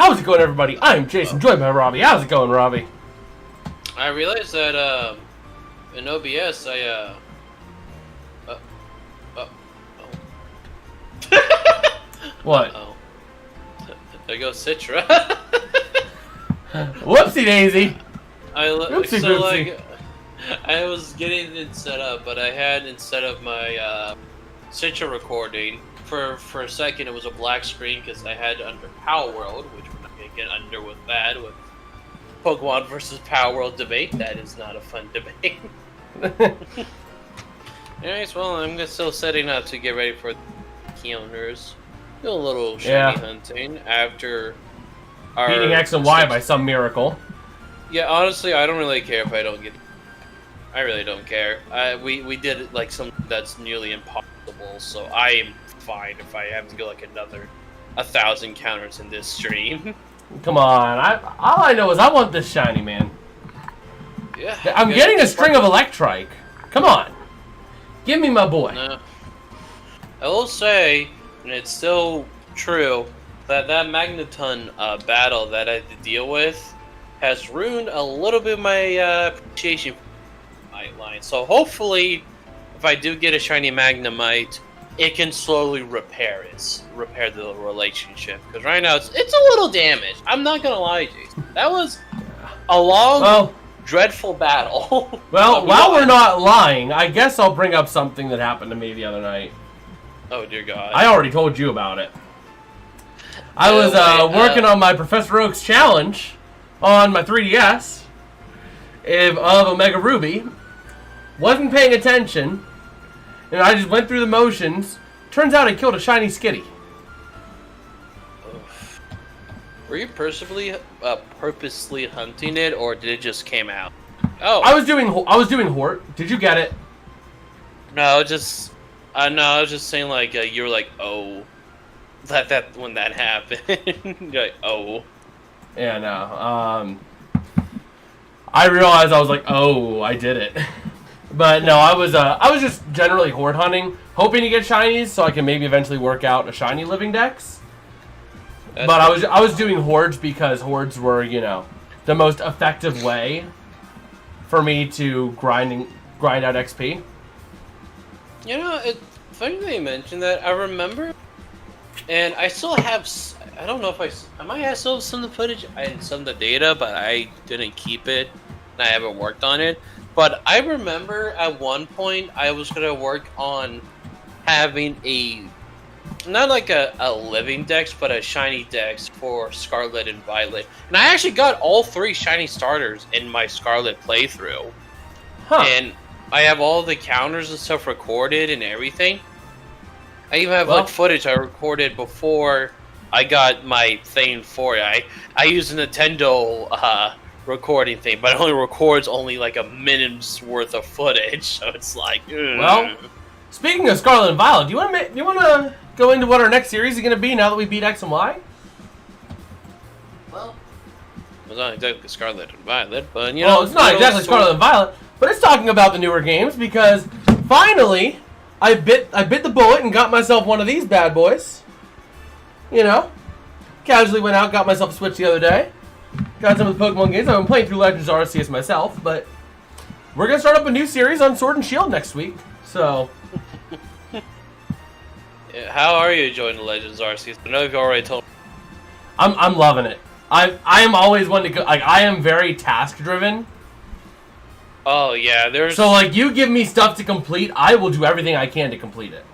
How's it going, everybody? I'm Jason, joined by Robbie. How's it going, Robbie? I realized that in OBS What? Oh. There goes Citra. Whoopsie daisy. Oopsie doopsie. like I was getting it set up, but I had instead of my Citra recording for a second it was a black screen because I had under Power World, which we're not gonna get under with that with Pokemon versus Power World debate. That is not a fun debate. Anyways, well, I'm still setting up to get ready for counters. Do a little shiny hunting after our Beating X and Y by some miracle. Yeah, honestly, I don't really care if I don't get. I really don't care. We did like something that's nearly impossible, so I am fine if I have to go like another 1,000 counters in this stream. Come on, all I know is I want this shiny, man. Yeah. I'm getting a string of Electrike. Come on. Give me my boy. No. I will say, and it's still true, that Magneton battle that I had to deal with has ruined a little bit of my appreciation for my line. So hopefully, if I do get a shiny Magnemite, it can slowly repair the relationship. Because right now it's a little damaged. I'm not gonna lie, Jason. That was a long, dreadful battle. Well, while we're not lying, I guess I'll bring up something that happened to me the other night. Oh dear God! I already told you about it. I was working on my Professor Oak's challenge on my 3DS of Omega Ruby. Wasn't paying attention, and I just went through the motions. Turns out I killed a shiny Skitty. Were you purposely hunting it, or did it just came out? Oh, I was doing Hort. Did you get it? No, I was just saying like you were like, oh, that when that happened, you're like, oh. Yeah, no. I realized I was like, oh, I did it. But no, I was just generally Horde hunting, hoping to get shinies so I can maybe eventually work out a shiny living dex. But I was doing hordes because hordes were, you know, the most effective way for me to grind out XP. You know, it's funny that you mentioned that. I remember, and I still have. I don't know if I might have still some of the footage and some of the data, but I didn't keep it, and I haven't worked on it. But I remember at one point I was gonna work on having not like a living dex, but a shiny dex for Scarlet and Violet. And I actually got all 3 shiny starters in my Scarlet playthrough. Huh. And I have all the counters and stuff recorded and everything. I even have like footage I recorded before I got my thing for it. I use a Nintendo recording thing, but it only records like a minute's worth of footage, so it's like. Ugh. Well, speaking of Scarlet and Violet, do you want to go into what our next series is going to be now that we beat X and Y? Well, it's not exactly Scarlet and Violet, but you know. Well, it's not exactly Scarlet and Violet, but it's talking about the newer games because finally I bit the bullet and got myself one of these bad boys. You know, casually went out, got myself a Switch the other day. Got some of the Pokemon games. I've been playing through Legends Arceus myself, but we're going to start up a new series on Sword and Shield next week. So, how are you enjoying the Legends Arceus? I know you've already told me. I'm loving it. I am always one to go. Like, I am very task driven. Oh yeah, there's. So like, you give me stuff to complete, I will do everything I can to complete it.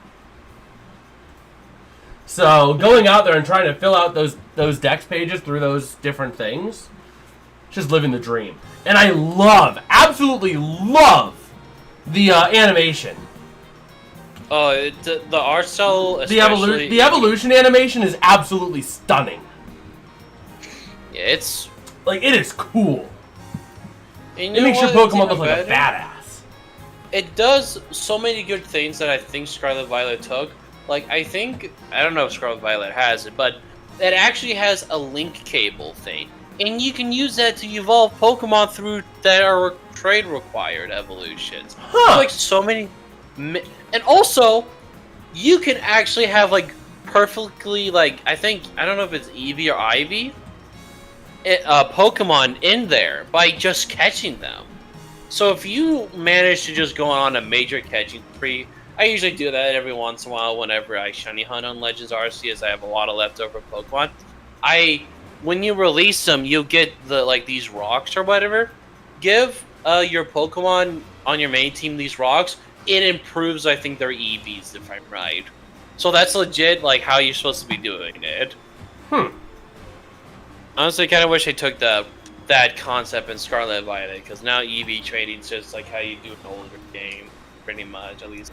So going out there and trying to fill out those dex pages through those different things, just living the dream. And I absolutely love the animation. Oh, the art style, the evolution animation is absolutely stunning. Yeah, it's like, it is cool. And it makes your Pokemon look like a badass. It does so many good things that I think Scarlet Violet took. Like, I don't know if Scarlet Violet has it, but it actually has a link cable thing. And you can use that to evolve Pokemon through that are trade required evolutions. Huh. Like, so many. And also, you can actually have, like, perfectly, like, I don't know if it's Eevee or Ivy, Pokemon in there by just catching them. So if you manage to just go on a major catching spree, I usually do that every once in a while whenever I shiny hunt on Legends Arceus. I have a lot of leftover Pokemon. When you release them, you get these rocks or whatever. Give your Pokemon on your main team these rocks. It improves, I think, their EVs if I'm right. So that's legit like how you're supposed to be doing it. Honestly, I kind of wish I took that concept in Scarlet Violet, because now EV trading is just like how you do an older game, pretty much, at least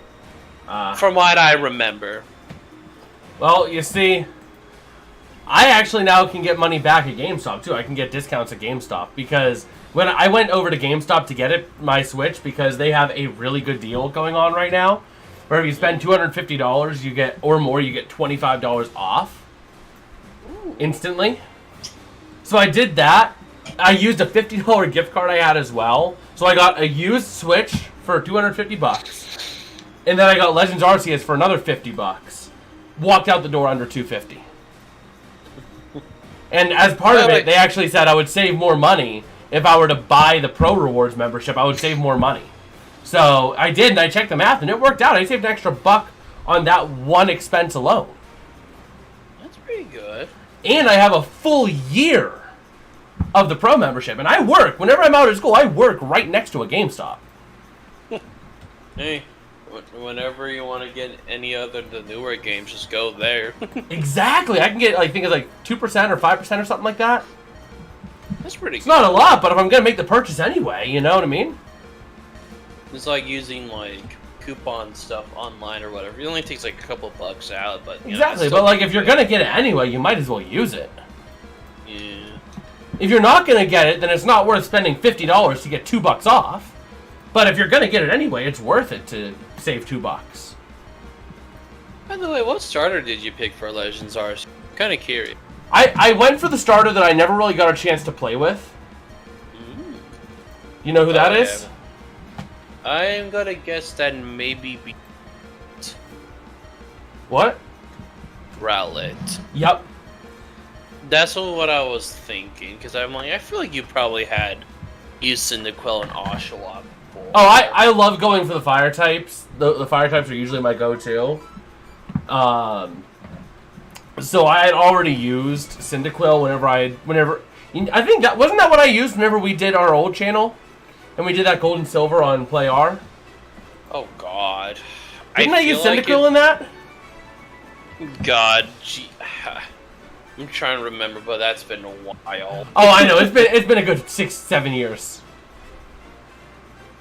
from what I remember. Well, you see, I actually now can get money back at GameStop too. I can get discounts at GameStop because when I went over to GameStop to get my Switch, because they have a really good deal going on right now, where if you spend $250 you get or more, you get $25 off instantly. So I did that. I used a $50 gift card I had as well. So I got a used Switch for $250. And then I got Legends Arceus for another $50. Walked out the door under $250. And as part of it, they actually said I would save more money if I were to buy the Pro Rewards membership. I would save more money. So I did, and I checked the math, and it worked out. I saved an extra $1 on that one expense alone. That's pretty good. And I have a full year of the Pro membership. And I work, whenever I'm out of school, I work right next to a GameStop. Hey, whenever you want to get any other the newer games, just go there. Exactly. I can get, I think it's like 2% or 5% or something like that. That's pretty It's good. not a lot, but if I'm going to make the purchase anyway, you know what I mean? It's like using like coupon stuff online or whatever. It only takes like a couple bucks out, but exactly. But like if you're gonna get it anyway, you might as well use it. Yeah. If you're not gonna get it, then it's not worth spending $50 to get $2 off. But if you're gonna get it anyway, it's worth it to save $2. By the way, what starter did you pick for Legends Arceus? Kind of curious. I went for the starter that I never really got a chance to play with. You know who that is? Yeah. I'm gonna guess that maybe be What? Rowlet. Yep. That's what I was thinking, because I'm like, I feel like you probably had used Cyndaquil and Oshawott before. Oh, I love going for the fire types. The fire types are usually my go-to. So I had already used Cyndaquil whenever I think that wasn't that what I used whenever we did our old channel, and we did that gold and silver on Play R. Oh God! Didn't I use Cyndaquil in that? God, gee, I'm trying to remember, but that's been a while. Oh, I know. It's been a good 6-7 years.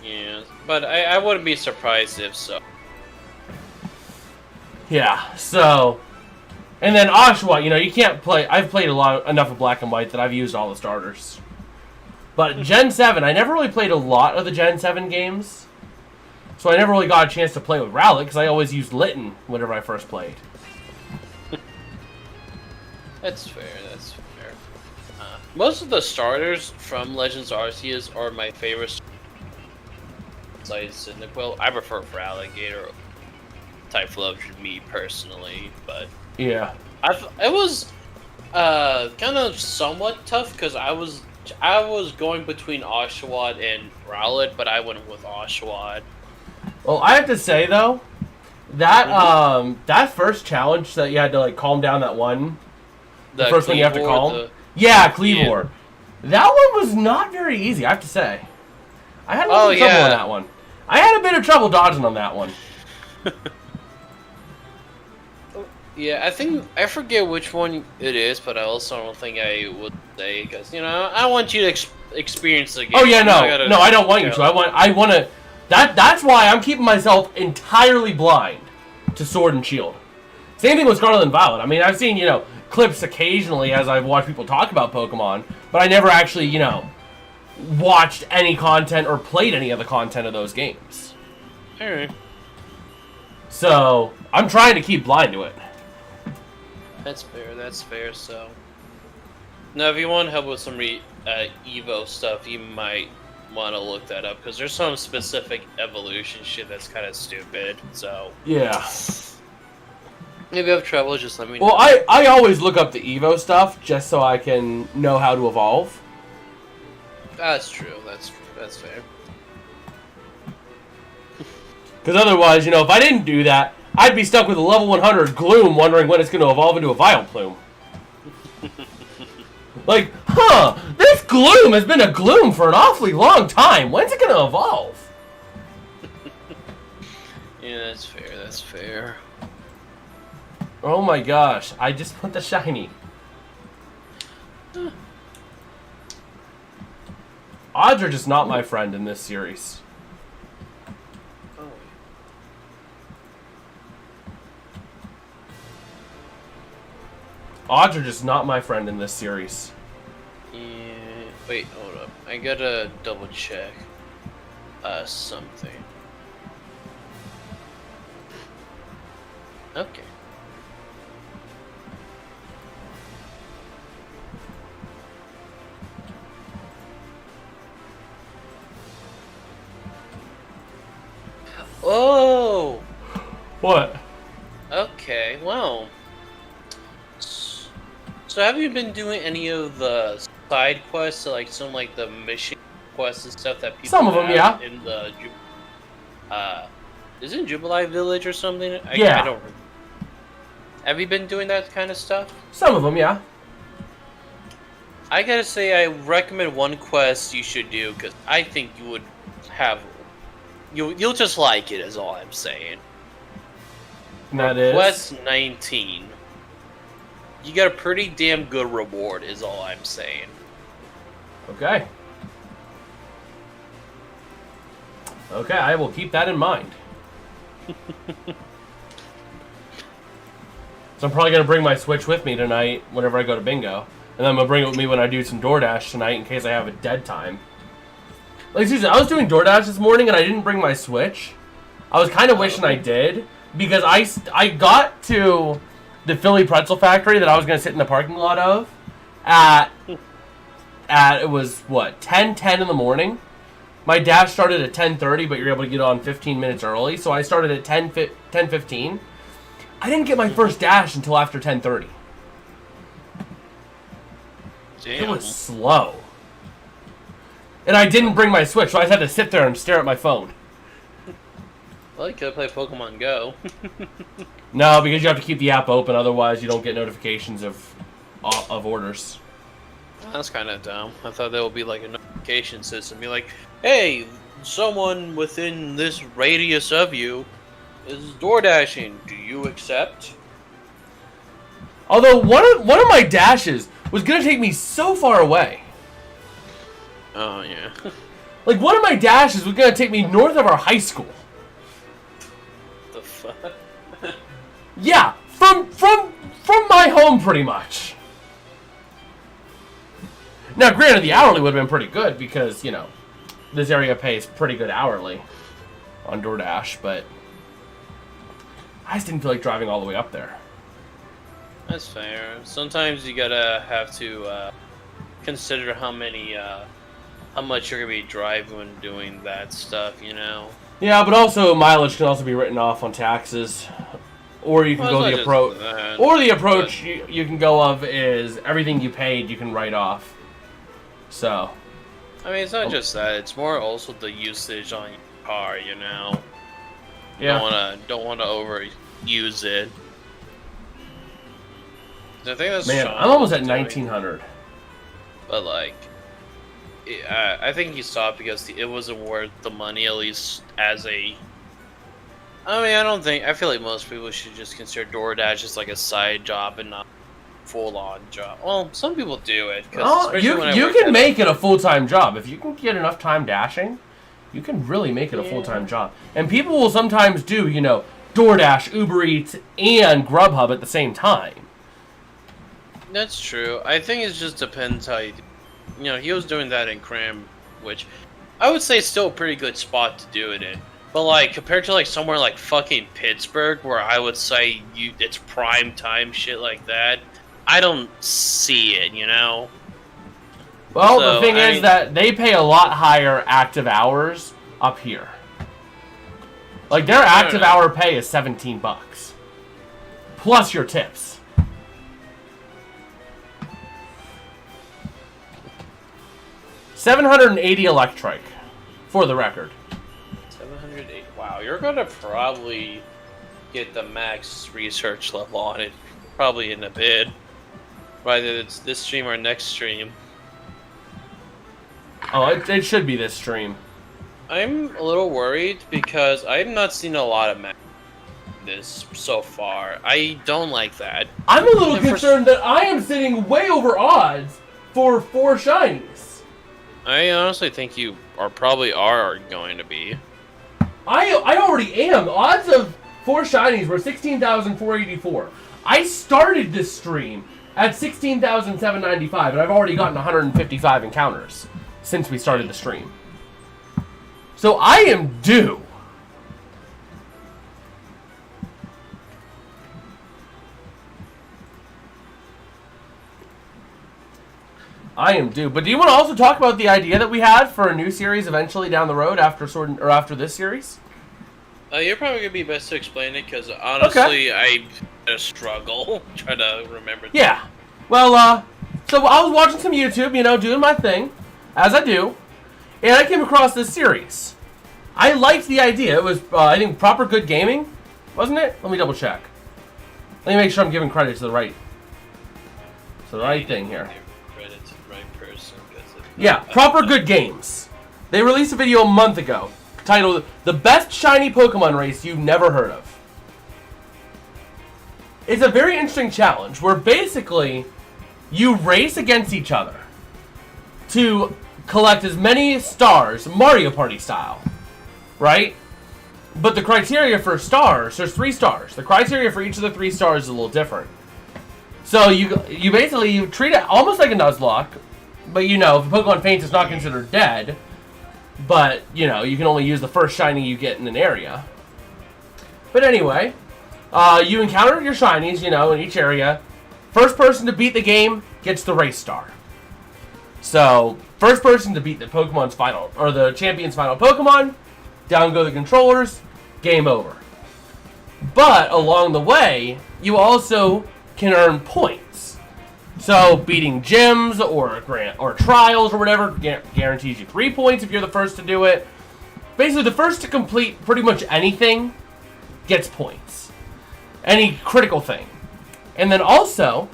Yeah, but I wouldn't be surprised if so. Yeah. So, and then Oshawott, you can't play. I've played enough of Black and White that I've used all the starters. But Gen 7, I never really played a lot of the Gen 7 games. So I never really got a chance to play with Rowlet, because I always used Litten whenever I first played. That's fair, that's fair. Most of the starters from Legends Arceus are my favorites. Besides Cyndaquil, I prefer for Alligator Typhlosion, me personally, but... Yeah. It was kind of somewhat tough, because I was going between Oshawott and Rowlet, but I went with Oshawott. Well, I have to say though, that that first challenge that you had to like calm down that one, the first one you have to calm. Yeah, Cleavor. Yeah. That one was not very easy, I have to say. I had a little trouble on that one. I had a bit of trouble dodging on that one. Yeah, I forget which one it is, but I also don't think I would say, because I want you to experience the game. Oh yeah, no, I don't want you to. I want to. That's why I'm keeping myself entirely blind to Sword and Shield. Same thing with Scarlet and Violet. I mean, I've seen clips occasionally as I've watched people talk about Pokemon, but I never actually watched any content or played any of the content of those games. Alright. So I'm trying to keep blind to it. That's fair, so... Now, if you want help with some Evo stuff, you might want to look that up, because there's some specific evolution shit that's kind of stupid, so... Yeah. Maybe I've trouble. Just let me know. Well, I always look up the Evo stuff just so I can know how to evolve. That's true. That's fair. Because otherwise, if I didn't do that, I'd be stuck with a level 100 Gloom wondering when it's going to evolve into a Vileplume. Like, this Gloom has been a Gloom for an awfully long time. When's it going to evolve? Yeah, that's fair. That's fair. Oh my gosh, I just put the shiny. Odds are just not my friend in this series. Oh. Odds are just not my friend in this series. Yeah. Wait, hold up. I gotta double check. Something. Okay. Oh! What? Okay, well. So have you been doing any of the side quests, like some like the mission quests and stuff that people Some of them, have yeah. in the is it Jubilee Village or something? Yeah. I don't remember. Have you been doing that kind of stuff? Some of them, yeah. I gotta say, I recommend one quest you should do because I think you would have you'll just like it. Is all I'm saying. And that is Quest 19. You got a pretty damn good reward. Is all I'm saying. okay. Okay, I will keep that in mind. So I'm probably gonna bring my Switch with me tonight whenever I go to bingo, and then I'm gonna bring it with me when I do some DoorDash tonight in case I have a dead time. Like seriously, I was doing DoorDash this morning and I didn't bring my Switch. I was kind of wishing I did because I got to the Philly Pretzel Factory that I was gonna sit in the parking lot of at it was what 10:10 in the morning. My dash started at 10:30, but you're able to get on 15 minutes early, so I started at 10:15. I didn't get my first dash until after 10:30. Damn. It was slow. And I didn't bring my Switch, so I just had to sit there and stare at my phone. Well, you could play Pokemon Go. No, because you have to keep the app open, otherwise you don't get notifications of orders. That's kind of dumb. I thought there would be like a notification system. Be like, hey, someone within this radius of you is door dashing. Do you accept? Although one of my dashes was gonna take me so far away. Oh yeah. Like one of my dashes was gonna take me north of our high school. The fuck? Yeah, from my home pretty much. Now, granted, the hourly would have been pretty good because, this area pays pretty good hourly on DoorDash, but I just didn't feel like driving all the way up there. That's fair. Sometimes you gotta have to consider how much you're gonna be driving when doing that stuff. Yeah, but also mileage can also be written off on taxes, or you can go the approach. Or the approach you can go of is everything you paid you can write off. So. I mean, it's not just that. It's more also the usage on your car. Yeah. Don't wanna overuse it. I think that's Man, Sean I'm almost at doing. 1900. But I think he stopped because it wasn't worth the money, at least as a. I mean, I feel like most people should just consider DoorDash as like a side job and not full-on job. Well, some people do it. You can make it a full-time job. If you can get enough time dashing, you can really make it a full-time job. And people will sometimes do, DoorDash, Uber Eats, and Grubhub at the same time. That's true. I think it just depends how you do. He was doing that in Cram, which I would say is still a pretty good spot to do it in. But compared to somewhere like fucking Pittsburgh, where I would say it's prime time shit like that, I don't see it. Well, the thing is that they pay a lot higher active hours up here. Like their active hour pay is $17 plus your tips. $780 electric, for the record. 708. Wow, you're gonna probably get the max research level on it, probably in a bit. Whether it's this stream or next stream. Oh, it should be this stream. I'm a little worried because I've not seen a lot of max this so far. I don't like that. I'm a little concerned that I am sitting way over odds for 4 shinies. I honestly think you probably are going to be. I already am. Odds of 4 shinies were 16,484. I started this stream at 16,795, and I've already gotten 155 encounters since we started the stream. So I am due. I am due. But do you want to also talk about the idea that we had for a new series eventually down the road after this series? You're probably gonna be best to explain it because honestly, I struggle trying to remember. Yeah. Well, so I was watching some YouTube, doing my thing, as I do, and I came across this series. I liked the idea. It was, I think, proper good gaming, wasn't it? Let me double check. Let me make sure I'm giving credit to the right thing here. Credit to the right person. Yeah, proper good games. They released a video a month ago titled "The Best Shiny Pokemon Race You've Never Heard of." It's a very interesting challenge where basically you race against each other to collect as many stars, Mario Party style, right? But the criteria for stars, there's 3 stars. The criteria for each of the 3 stars is a little different. So you basically treat it almost like a Nuzlocke, but if a Pokemon faints, it's not considered dead. But, you can only use the first shiny you get in an area. But anyway, you encounter your shinies, in each area. First person to beat the game gets the race star. So, first person to beat the the champion's final Pokemon, down go the controllers, game over. But, along the way, you also can earn points. So, beating gyms or trials or whatever guarantees you 3 points if you're the first to do it. Basically, the first to complete pretty much anything gets points. Any critical thing. And then also,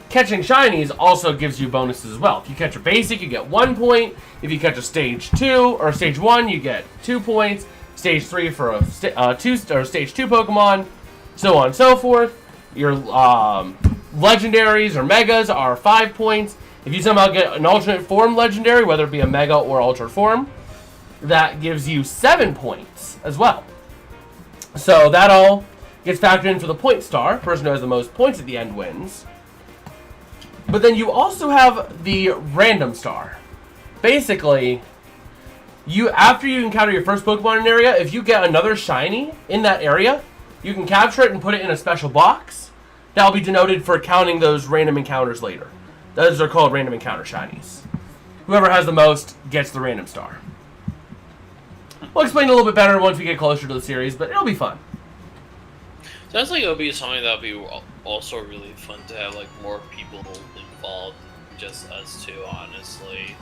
catching shinies also gives you bonuses as well. If you catch a basic, you get 1 point. If you catch a stage 2 or stage 1, you get 2 points. Stage 3 for a stage 2 Pokemon, so on and so forth. Your legendaries or megas are 5 points. If you somehow get an alternate form legendary, whether it be a mega or ultra form, that gives you 7 points as well. So that all gets factored in for the point star. Person who has the most points at the end wins. But then you also have the random star. Basically, after you encounter your first Pokemon in an area, if you get another shiny in that area, you can capture it and put it in a special box. That'll be denoted for counting those random encounters later. Those are called random encounter shinies. Whoever has the most gets the random star. We'll explain a little bit better once we get closer to the series, but it'll be fun. Sounds like it'll be something that'll be also really fun to have more people involved, just us two, honestly.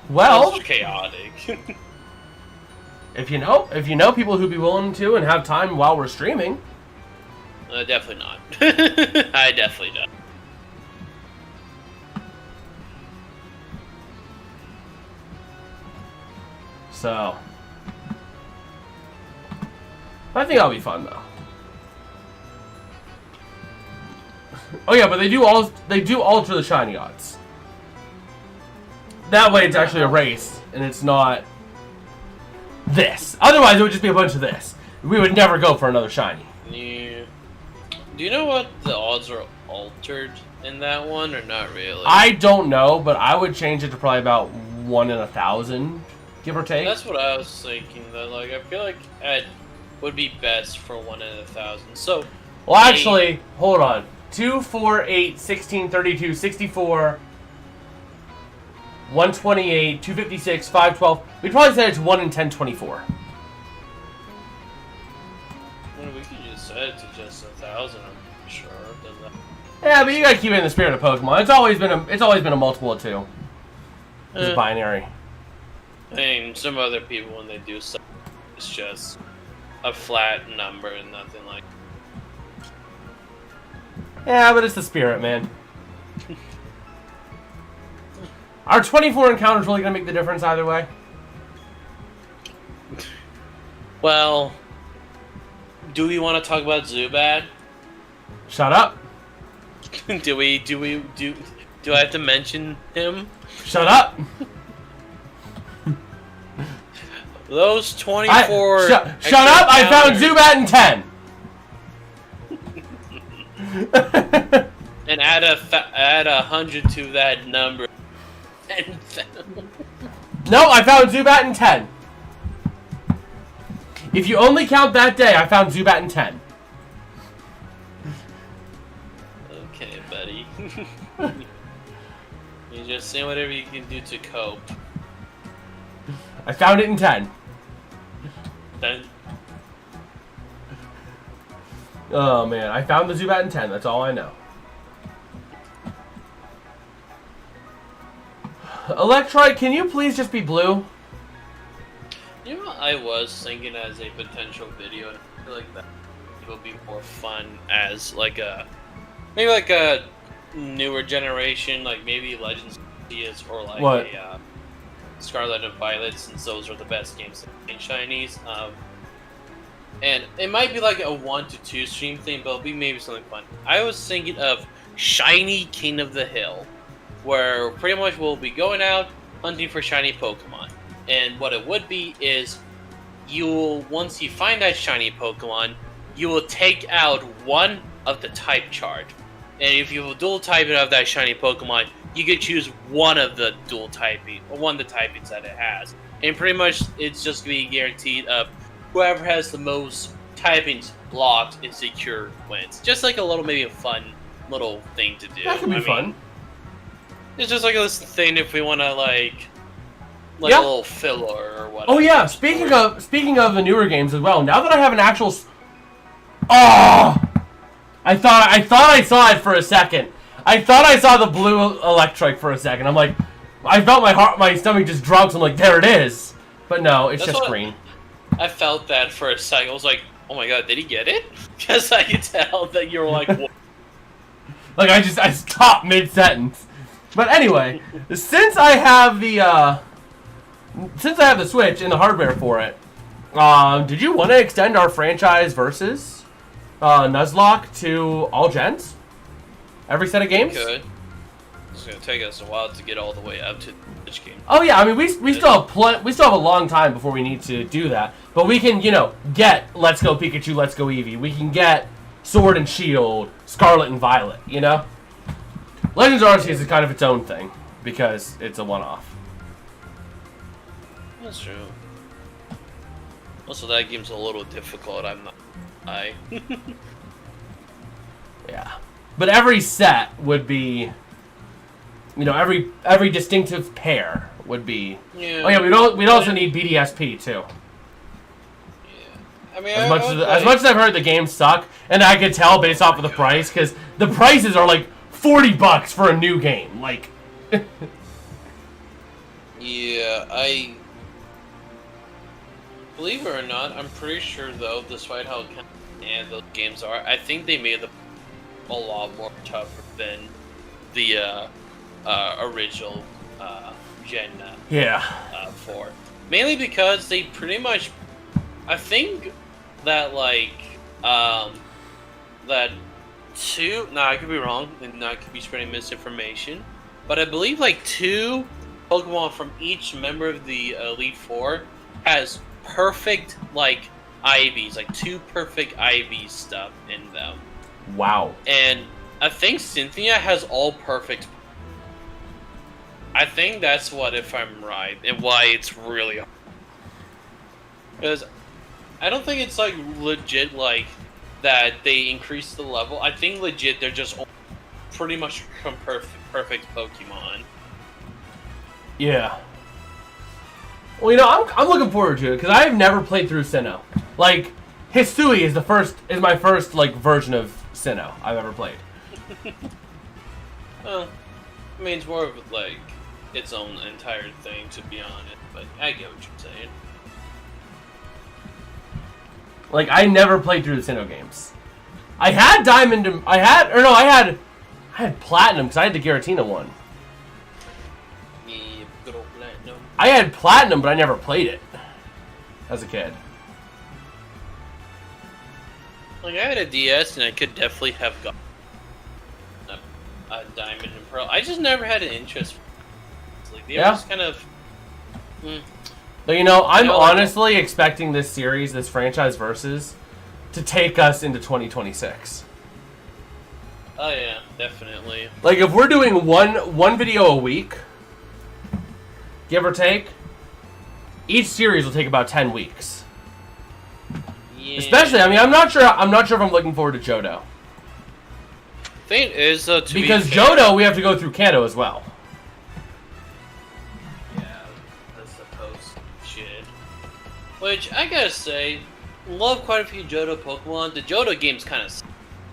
Well, it's chaotic. if you know people who'd be willing to and have time while we're streaming. Definitely not. I definitely don't. So, I think that'll be fun though. Oh yeah, but they do alter the shiny odds. That way, it's actually a race, and it's not this. Otherwise, it would just be a bunch of this. We would never go for another shiny. Yeah. Do you know what the odds are altered in that one, or not really? I don't know, but I would change it to probably about 1 in 1,000, give or take. That's what I was thinking. Though, I feel like it would be best for 1 in 1,000. So, well, actually, hold on. 2, 4, 8, 16, 32, 64, 128, 256, 512. We'd probably say it's 1 in 1024. Well, we could just set it to just 1,000. I'm sure. Yeah, but you gotta keep it in the spirit of Pokemon. It's always been a multiple of 2. It's binary. I mean, some other people when they do stuff, it's just a flat number and nothing like. Yeah, but it's the spirit, man. Are 24 encounters really gonna make the difference either way? Well, do we want to talk about Zubat? Shut up. do I have to mention him? Shut up. Those 24. Shut up! I found Zubat in 10. And add 100 to that number. No, I found Zubat in 10. If you only count that day, I found Zubat in 10. Okay, buddy. You just say whatever you can do to cope. I found it in 10. Then. Oh man, I found the Zubat in 10. That's all I know. Electrite, can you please just be blue? You know what I was thinking as a potential video, and I feel like that will be more fun as like a maybe like a newer generation, like maybe Legends Arceus or like what? a Scarlet and Violet, since those are the best games in Chinese. And it might be like a 1 to 2 stream thing, but it'll be maybe something fun. I was thinking of Shiny King of the Hill, where pretty much we'll be going out hunting for shiny Pokemon. And what it would be is, once you find that shiny Pokemon, you will take out one of the type chart. And if you dual typing of that shiny Pokemon, you can choose one of the dual typing, or one of the typings that it has. And pretty much it's just going to be guaranteed of whoever has the most typings locked and secure wins. Just like a little, maybe a fun little thing to do. That could be fun. It's just like a little thing if we want to like yeah. A little filler or whatever. Oh yeah, speaking of the newer games as well. Now that I have an actual, I thought I saw it for a second. I thought I saw the blue Electrike for a second. I'm like, I felt my stomach just drops. I'm like, there it is. But no, it's just green. I felt that for a second. I was like, oh my god, did he get it? Because I could tell that you were like, what? Like I stopped mid-sentence. But anyway, since I have the Switch and the hardware for it, did you want to extend our franchise versus Nuzlocke to all gens? Every set of games? We could. It's gonna take us a while to get all the way up to the Switch game. Oh yeah, I mean we still have a long time before we need to do that. But we can, get Let's Go Pikachu, Let's Go Eevee. We can get Sword and Shield, Scarlet and Violet, Legends Arceus is kind of its own thing, because it's a one-off. That's true. Also, that game's a little difficult, Yeah. But every set would be, every distinctive pair would be... Yeah. Oh yeah, we'd also need BDSP, too. I mean, as much as I've heard the games suck, and I could tell based off of the price, because the prices are like $40 for a new game. Like, yeah, I believe it or not, I'm pretty sure though, despite how and those games are, I think they made them a lot more tougher than the original Gen 4. Mainly because they pretty much, I think that that two. Nah, I could be wrong, and I could be spreading misinformation. But I believe 2 Pokemon from each member of the Elite Four has perfect IVs, 2 perfect IV stuff in them. Wow. And I think Cynthia has all perfect. I think that's what, if I'm right, and why it's really hard. Because I don't think it's legit that they increase the level. I think legit they're just pretty much perfect Pokemon. Yeah. Well, I'm looking forward to it because I've never played through Sinnoh. Hisui is my first version of Sinnoh I've ever played. Well, I mean, it's more of like its own entire thing, to be honest. But I get what you're saying. Like, I never played through the Sinnoh games. I had Diamond. I had Platinum because I had the Giratina one. Yeah, good old Platinum. I had Platinum, but I never played it as a kid. Like, I had a DS, and I could definitely have got a Diamond and Pearl. I just never had an interest. Like, they were just kind of. But you know, I'm honestly expecting this series, this franchise versus, to take us into 2026. Oh yeah, definitely. Like, if we're doing one video a week, give or take, each series will take about 10 weeks. Yeah. Especially, I mean, I'm not sure if I'm looking forward to Johto. Thing is, though, because Johto, we have to go through Kanto as well. Yeah, that's the post shit. Which I gotta say, love quite a few Johto Pokemon. The Johto game's kind of.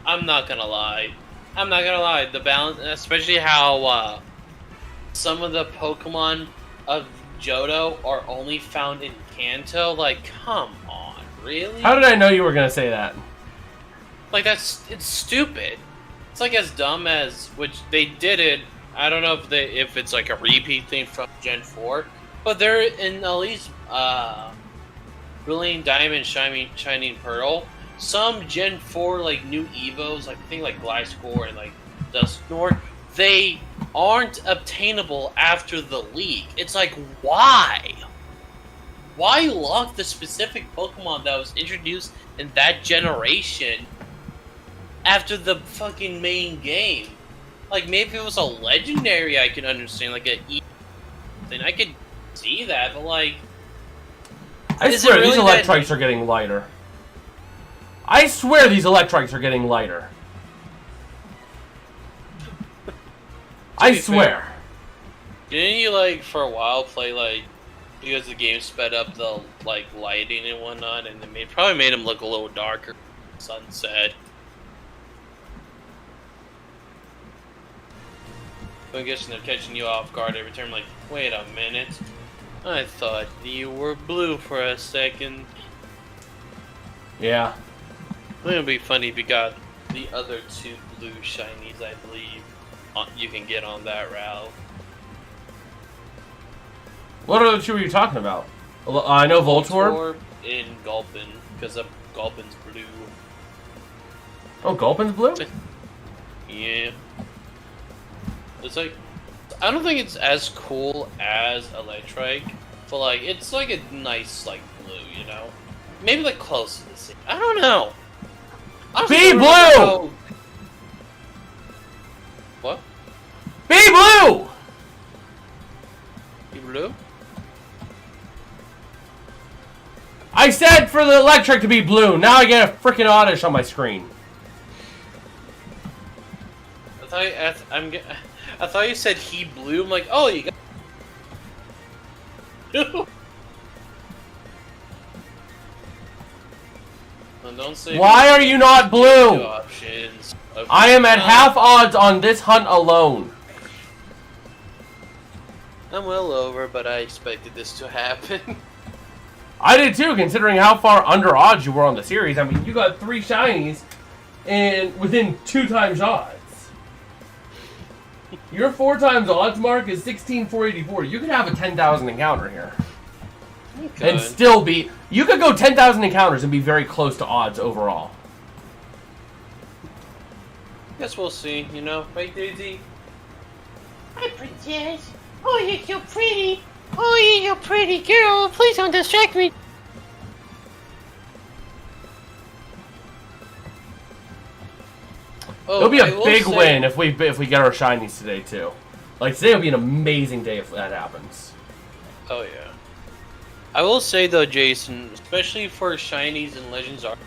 I'm not gonna lie. The balance, especially how some of the Pokemon of Johto are only found in Kanto. Like, come on, really? How did I know you were gonna say that? Like, it's stupid. It's like as dumb as, which they did it. I don't know if it's like a repeat thing from Gen 4, but they're in at least Brilliant Diamond, Shining Pearl. Some Gen 4 like new Evos, like I think like Gliscor and like Dusknoir, they aren't obtainable after the leak. It's like, why? Why lock the specific Pokemon that was introduced in that generation after the fucking main game? Like, maybe if it was a legendary, I could understand, like a E thing. I could see that, but like, I swear these Electrites are getting lighter. I swear these Electrites are getting lighter. I swear. Didn't you, like, for a while play, like, because the game sped up the, like, lighting and whatnot, and it probably made him look a little darker, sunset. I'm guessing they're catching you off guard every time, like, wait a minute. I thought you were blue for a second. Yeah. It would be funny if you got the other two blue shinies, I believe. You can get on that route. What other two are you talking about? I know Voltorb. Voltorb and Gulpin, because Gulpin's blue. Oh, Gulpin's blue? Yeah. It's like, I don't think it's as cool as Electrike, but like, it's like a nice, like, blue, you know? Maybe like close to the same. I don't know. Be blue! What? Be blue! Be blue? I said for the Electric to be blue. Now I get a freaking Oddish on my screen. I thought you said he blew. I'm like, oh, you got. Don't say. Why are you not blue? Options. I am at half odds on this hunt alone. I'm well over, but I expected this to happen. I did too, considering how far under odds you were on the series. I mean, you got 3 shinies and within 2 times odds. Your 4 times odds mark is 16,484. You could have a 10,000 encounter here. And still be... You could go 10,000 encounters and be very close to odds overall. Guess we'll see, you know? Right, Daisy? Hi, Princess. Oh, you're so pretty. Oh, you're so pretty, girl. Please don't distract me. Oh, It'll be a big win if we get our shinies today, too. Like, today will be an amazing day if that happens. Oh, yeah. I will say, though, Jason, especially for shinies and Legends Arc,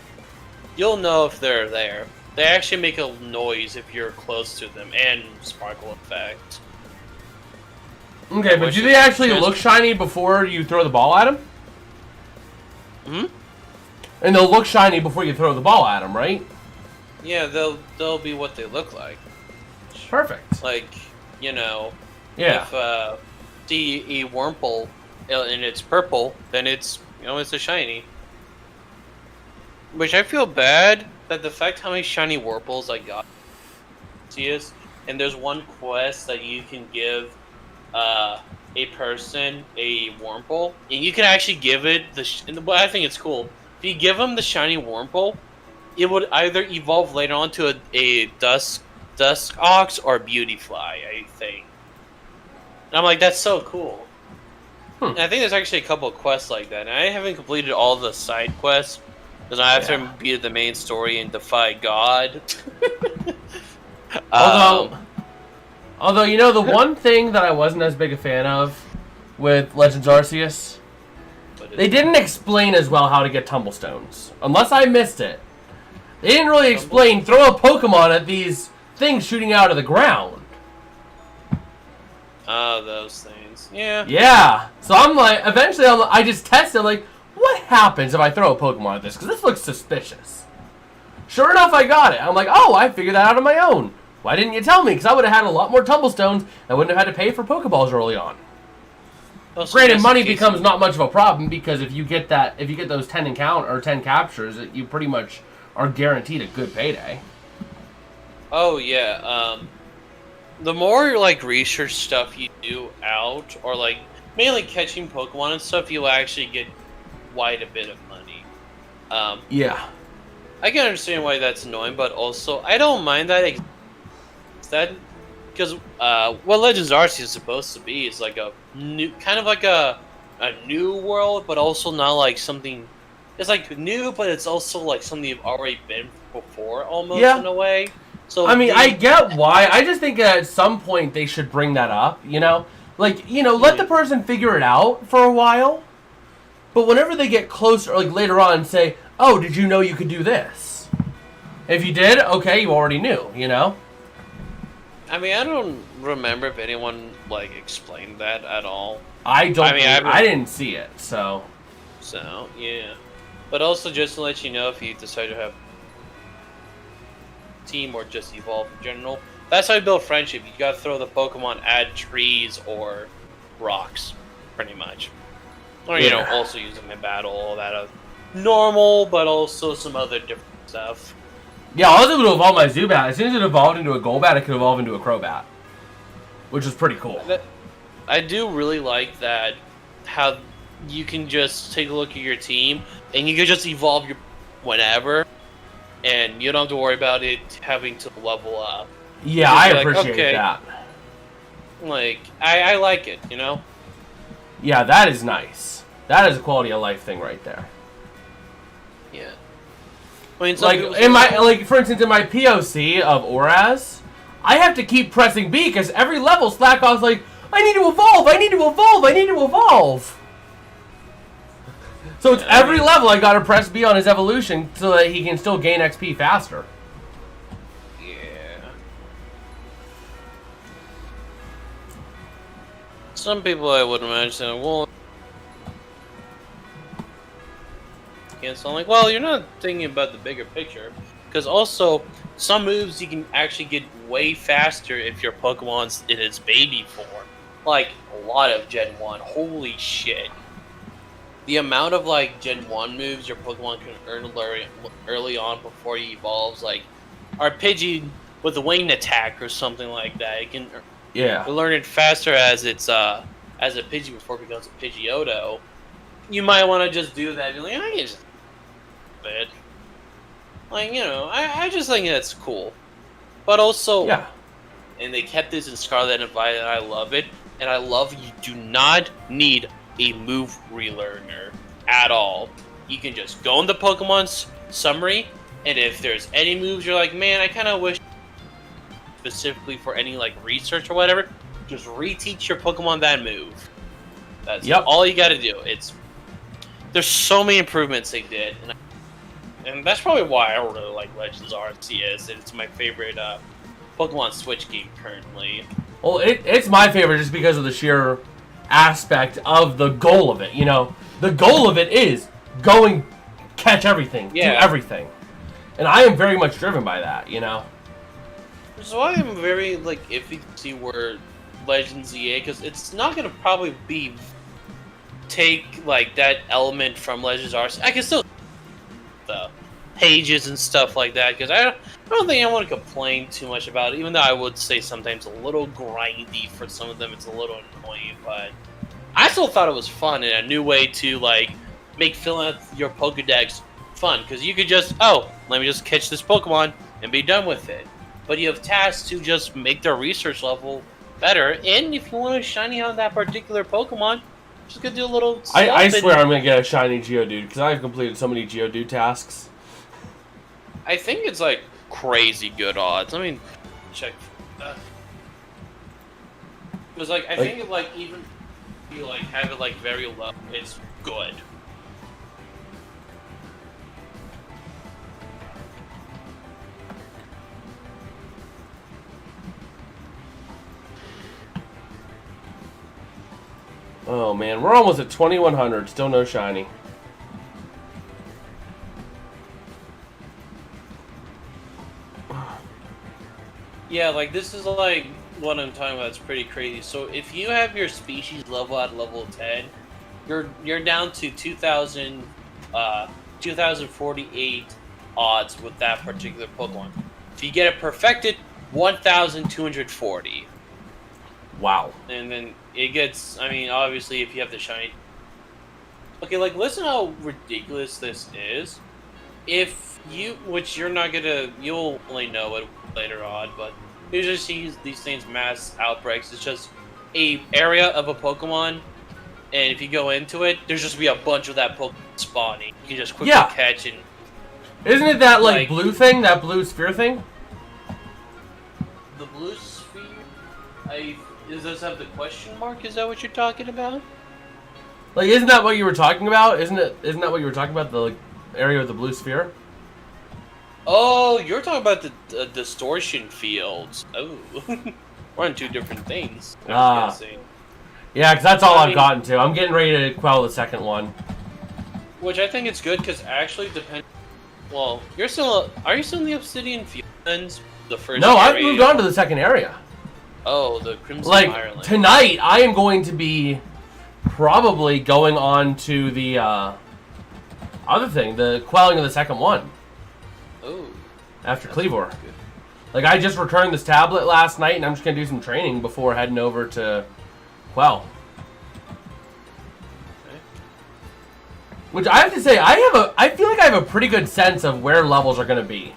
you'll know if they're there. They actually make a noise if you're close to them, and sparkle effect. Okay, but do they actually look shiny before you throw the ball at them? Hmm? And they'll look shiny before you throw the ball at them, right? Yeah, they'll be what they look like. Perfect. Like, you know, Yeah. if see a Wurmple and it's purple, then it's it's a shiny. Which I feel bad that the fact how many shiny Wurmples I got. See is, and there's one quest that you can give a person a Wurmple, and you can actually give it but I think it's cool. If you give them the shiny Wurmple, it would either evolve later on to a Dusk Ox or Beautyfly, I think. And I'm like, that's so cool. And I think there's actually a couple of quests like that. And I haven't completed all the side quests because I have to beat the main story and defy God. Although the one thing that I wasn't as big a fan of with Legends Arceus, they didn't explain as well how to get Tumblestones, unless I missed it. They didn't really explain throw a Pokemon at these things shooting out of the ground. Oh, those things. Yeah. Yeah. So I'm like, eventually I just tested, like, what happens if I throw a Pokemon at this? Because this looks suspicious. Sure enough, I got it. I'm like, oh, I figured that out on my own. Why didn't you tell me? Because I would have had a lot more Tumblestones. I wouldn't have had to pay for Pokeballs early on. Granted, money becomes not much of a problem because if you get those 10 captures, you pretty much are guaranteed a good payday. Oh yeah. The more like research stuff you do out, or like mainly catching Pokemon and stuff, you'll actually get quite a bit of money. Yeah. I can understand why that's annoying, but also I don't mind that. Because what Legends Arceus is supposed to be is like a new, kind of like a new world, but also not like something. It's like new, but it's also like something you've already been before, almost in a way. So I mean, I get why. I just think at some point they should bring that up. Like let the person figure it out for a while. But whenever they get closer, like later on, say, "Oh, did you know you could do this?" If you did, okay, you already knew. I mean, I don't remember if anyone like explained that at all. I didn't see it, so. So yeah, but also just to let you know, if you decide to have team or just evolve in general, that's how you build friendship. You gotta throw the Pokemon at trees or rocks, pretty much. Or also use them in battle, all that normal, but also some other different stuff. Yeah, I was able to evolve my Zubat. As soon as it evolved into a Golbat, it could evolve into a Crobat, which was pretty cool. I do really like that, how you can just take a look at your team, and you can just evolve your whenever, and you don't have to worry about it having to level up. Yeah, I appreciate that. Like, I like it, Yeah, that is nice. That is a quality of life thing right there. Yeah. I mean, for instance, in my POC of Oraz, I have to keep pressing B because every level Slackoff's like, I need to evolve, I need to evolve, I need to evolve. So it's every level I gotta press B on his evolution so that he can still gain XP faster. Yeah. Some people I would imagine, well, and so I'm like, well, you're not thinking about the bigger picture. Because also, some moves you can actually get way faster if your Pokemon's in its baby form. Like, a lot of Gen 1. Holy shit. The amount of, like, Gen 1 moves your Pokemon can earn early on before he evolves, like, our Pidgey with a winged attack or something like that. It can learn it faster as it's, as a Pidgey before it becomes a Pidgeotto. You might want to just do that. Be like, I can just bit. Like, I just think that's cool. But also, and they kept this in Scarlet and Violet, and I love it. And I love you do not need a move relearner at all. You can just go in the Pokemon's summary, and if there's any moves you're like, man, I kind of wish specifically for any like research or whatever, just reteach your Pokemon that move. That's all you got to do. There's so many improvements they did, and that's probably why I really like Legends Arceus. It's my favorite Pokemon Switch game currently. Well, it's my favorite just because of the sheer aspect of the goal of it. The goal of it is catch everything, do everything. And I am very much driven by that, you know? Which is why I'm very, like, iffy to see where Legends EA, because it's not going to probably be take, like, that element from Legends Arceus. I can still the pages and stuff like that, because I don't think I want to complain too much about it, even though I would say sometimes a little grindy for some of them. It's a little annoying, but I still thought it was fun and a new way to, like, make filling out your Pokedex fun, because you could just, oh, let me just catch this Pokemon and be done with it. But you have tasks to just make their research level better, and if you want a shiny on that particular Pokemon, just gonna do a little stuff. I swear I'm gonna get a shiny Geodude, because I've completed so many Geodude tasks. I think it's like crazy good odds. Let me check that. Because like I think it like even if you like have it like very low, it's good. Oh man, we're almost at 2100, still no shiny. Yeah, like this is like what I'm talking about. It's pretty crazy. So if you have your species level at level 10, you're down to 2048 odds with that particular Pokemon. If you get it perfected, 1240. Wow. And then it gets, I mean, obviously if you have the shiny. Okay, like listen how ridiculous this is. If you, which you're not gonna, you'll only know it later on, but you just see these things, mass outbreaks. It's just a area of a Pokemon, and if you go into it, there's just be a bunch of that Pokemon spawning. You can just quickly catch and. Isn't it that like blue thing, that blue sphere thing? The blue sphere. Does this have the question mark? Is that what you're talking about? Like, isn't that what you were talking about? Isn't that what you were talking about? The like area of the blue sphere? Oh, you're talking about the distortion fields. Oh, we're on two different things. Yeah, because that's all I've gotten to. I'm getting ready to quell the second one. Which I think it's good because actually depends. Well, are you still in the Obsidian Fields? The first. No, area? I've moved on to the second area. Oh, the Crimson Ireland. Tonight, I am going to be probably going on to the other thing, the quelling of the second one. Oh. After Cleavor. Like, I just returned this tablet last night, and I'm just going to do some training before heading over to Quell. Okay. Which I have to say, I feel like I have a pretty good sense of where levels are going to be.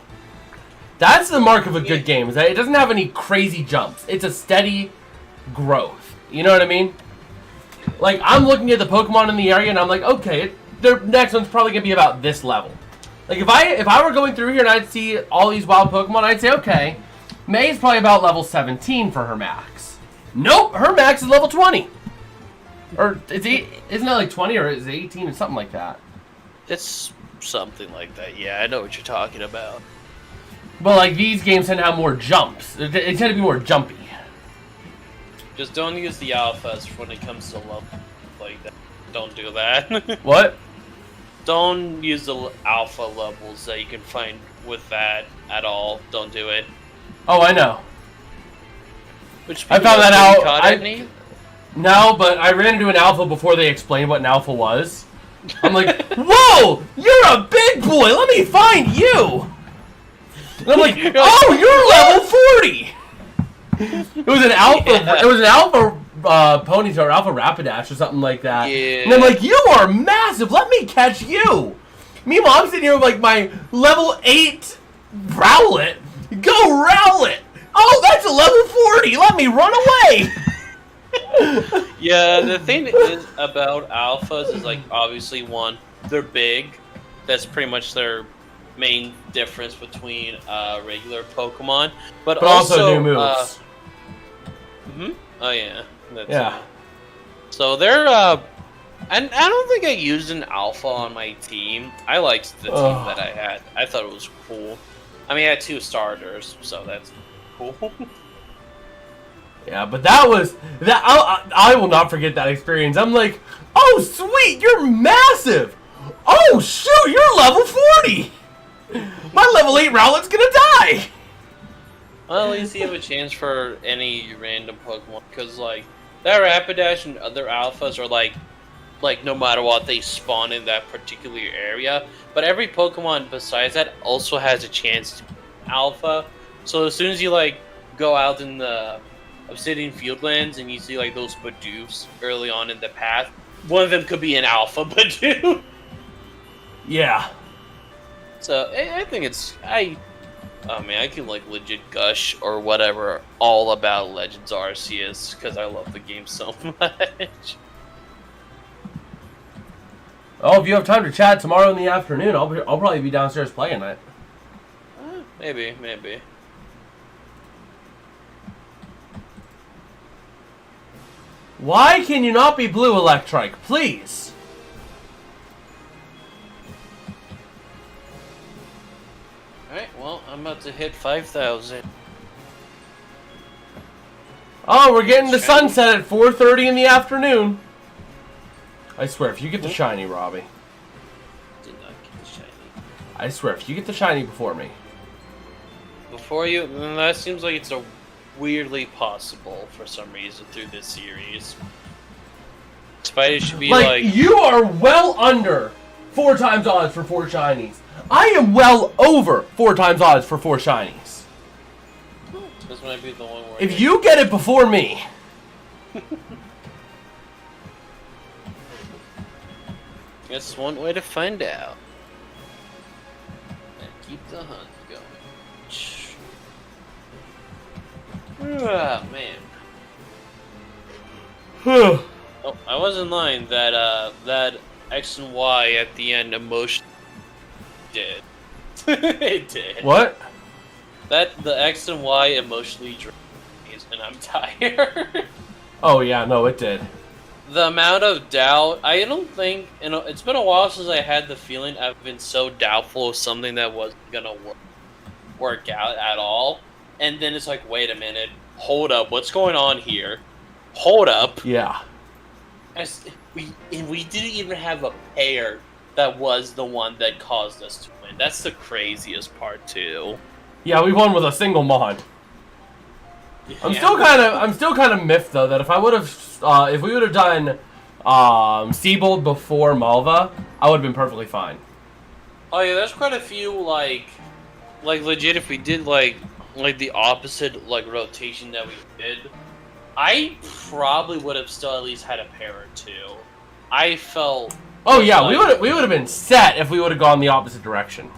That's the mark of a good game, is that it doesn't have any crazy jumps. It's a steady growth. You know what I mean? Like, I'm looking at the Pokemon in the area, and I'm like, okay, their next one's probably going to be about this level. Like, if I were going through here and I'd see all these wild Pokemon, I'd say, okay, May is probably about level 17 for her max. Nope, her max is level 20. Or, isn't it like 20 or is it 18 or something like that? It's something like that, yeah, I know what you're talking about. But, like, these games tend to have more jumps. They tend to be more jumpy. Just don't use the alphas when it comes to level like that. Don't do that. What? Don't use the alpha levels that you can find with that at all. Don't do it. Oh, I know. Which I found that out. Any? No, but I ran into an alpha before they explained what an alpha was. I'm like, whoa! You're a big boy! Let me find you! And I'm like, oh, you're level 40! It was an alpha. Yeah. It was an alpha Ponytail or alpha Rapidash or something like that. Yeah. And I'm like, you are massive. Let me catch you. Meanwhile, I'm sitting here with like my level 8 Rowlet. Go Rowlet! Oh, that's a level 40. Let me run away. Yeah, the thing is about alphas is like obviously one, they're big. That's pretty much their main difference between regular Pokemon, but also new moves. Oh yeah, yeah. So they're and I don't think I used an alpha on my team. I liked the team that I had. I thought it was cool. I mean, I had 2 starters, so that's cool. Yeah, but that was that. I will not forget that experience. I'm like, oh sweet, you're massive. Oh shoot, you're level 40. My level 8 Rowlet's gonna die! Well, at least you have a chance for any random Pokemon, because, like, that Rapidash and other alphas are, like, no matter what, they spawn in that particular area. But every Pokemon besides that also has a chance to be alpha. So as soon as you, like, go out in the Obsidian Fieldlands and you see, like, those Bidoofs early on in the path, one of them could be an alpha Bidoof. Yeah. So, I think it's... Oh man, I can like legit gush or whatever all about Legends Arceus because I love the game so much. Oh, if you have time to chat tomorrow in the afternoon, I'll probably be downstairs playing it. Maybe. Why can you not be blue, Electrike? Please. Alright, well, I'm about to hit 5,000. Oh, we're getting the sunset at 4:30 in the afternoon. I swear, if you get the shiny, Robbie. Did not get the shiny. I swear, if you get the shiny before me. Before you, then that seems like it's a weirdly possible for some reason through this series. Spidey should be like you are well under 4 times odds for 4 shinies. I am well over 4 times odds for 4 shinies. This might be the one where If you get it before me. That's one way to find out. And keep the hunt going. Ah, man. Oh, I wasn't lying. That X and Y at the end emotion did. It did. What? That the X and Y emotionally drained me, and I'm tired. Oh yeah, no, it did. The amount of doubt, I don't think, it's been a while since I had the feeling I've been so doubtful of something that wasn't gonna work out at all. And then it's like, wait a minute, hold up, what's going on here? Hold up. Yeah. We didn't even have a pair that was the one that caused us to win. That's the craziest part too. Yeah, we won with a single mod. I'm Yeah. still kind of miffed though that if we would have done Seabold before Malva, I would have been perfectly fine. Oh yeah, there's quite a few like legit. If we did like the opposite like rotation that we did, I probably would have still at least had a pair or two. I felt. Oh yeah, like, we would have been set if we would have gone the opposite direction.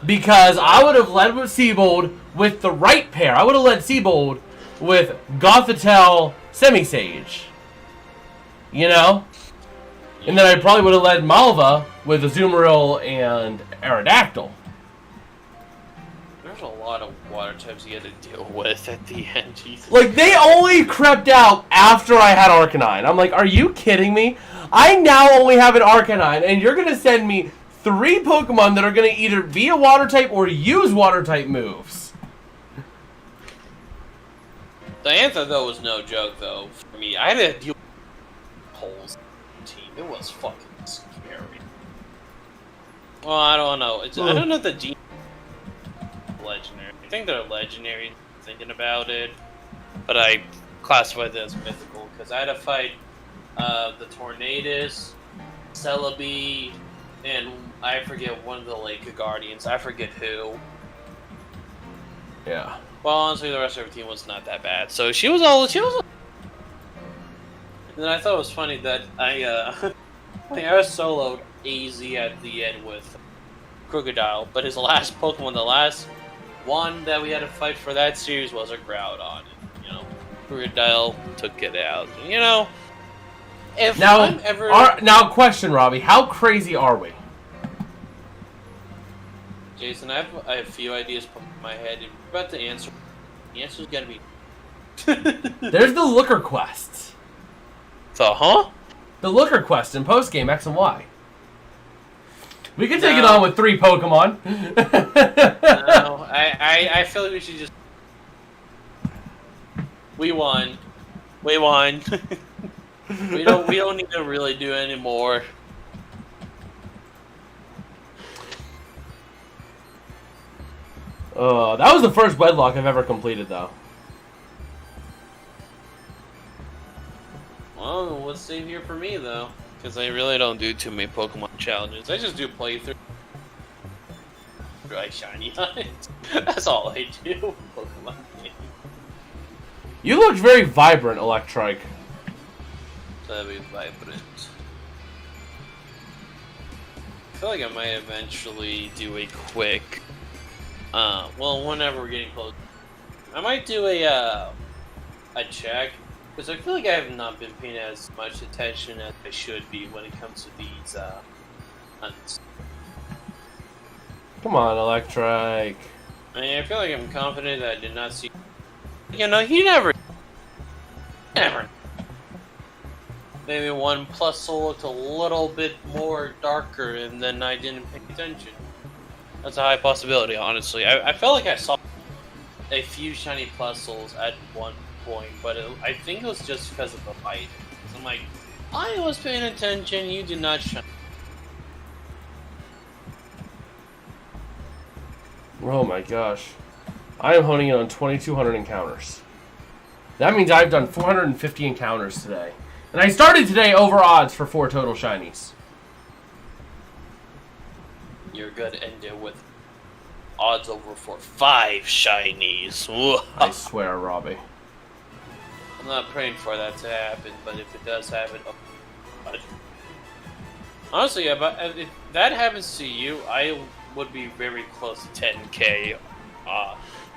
Because I would have led with Seabold with the right pair. I would have led Seabold with Gothitelle Semi-Sage. You know? And then I probably would have led Malva with Azumarill and Aerodactyl. There's a lot of water types you had to deal with at the end. Jesus. Like, they only crept out after I had Arcanine. I'm like, are you kidding me? I now only have an Arcanine, and you're going to send me 3 Pokemon that are going to either be a water type or use water type moves. The Anther though was no joke though for me. I had to deal with holes in the team. It was fucking scary. Well, I don't know. I don't know if the G legendary. I think they're legendary. Thinking about it, but I classified that as mythical because I had to fight the Tornadus, Celebi, and I forget one of the Lake Guardians. I forget who. Yeah. Well, honestly, the rest of her team was not that bad. So she was all. And then I thought it was funny that I was soloed AZ at the end with Crocodile, but his last Pokemon, the last one that we had to fight for that series was a Groudon. You know, Crocodile took it out. You know, if I'm ever now question, Robbie, how crazy are we? Jason, I have a few ideas put in my head. If you're about to answer, the answer's gotta be. There's the Looker Quest. Huh? The Looker Quest in post-game X and Y. We can take it on with 3 Pokemon. No, I feel like we should just. We won. We won. we don't need to really do any more. That was the first wedlock I've ever completed, though. Well, what's same here for me, though? Because I really don't do too many Pokemon challenges. I just do playthrough. I shiny on it. That's all I do. Pokemon game. You look very vibrant, Electrike. That'd be vibrant. I feel like I might eventually do a quick. Well, whenever we're getting close, I might do a check because I feel like I have not been paying as much attention as I should be when it comes to these hunts. Come on, Electrike. I mean, I feel like I'm confident that I did not see. You know, he never. Maybe one plus soul looked a little bit more darker, and then I didn't pay attention. That's a high possibility, honestly. I felt like I saw a few shiny plus souls at one point, but I think it was just because of the fight. So I'm like, I was paying attention, you did not shine. Oh my gosh. I am honing in on 2,200 encounters. That means I've done 450 encounters today. And I started today over odds for 4 total shinies. You're good to end it with odds over for 5 shinies. I swear, Robbie. I'm not praying for that to happen, but if it does happen, honestly, if that happens to you, I would be very close to 10k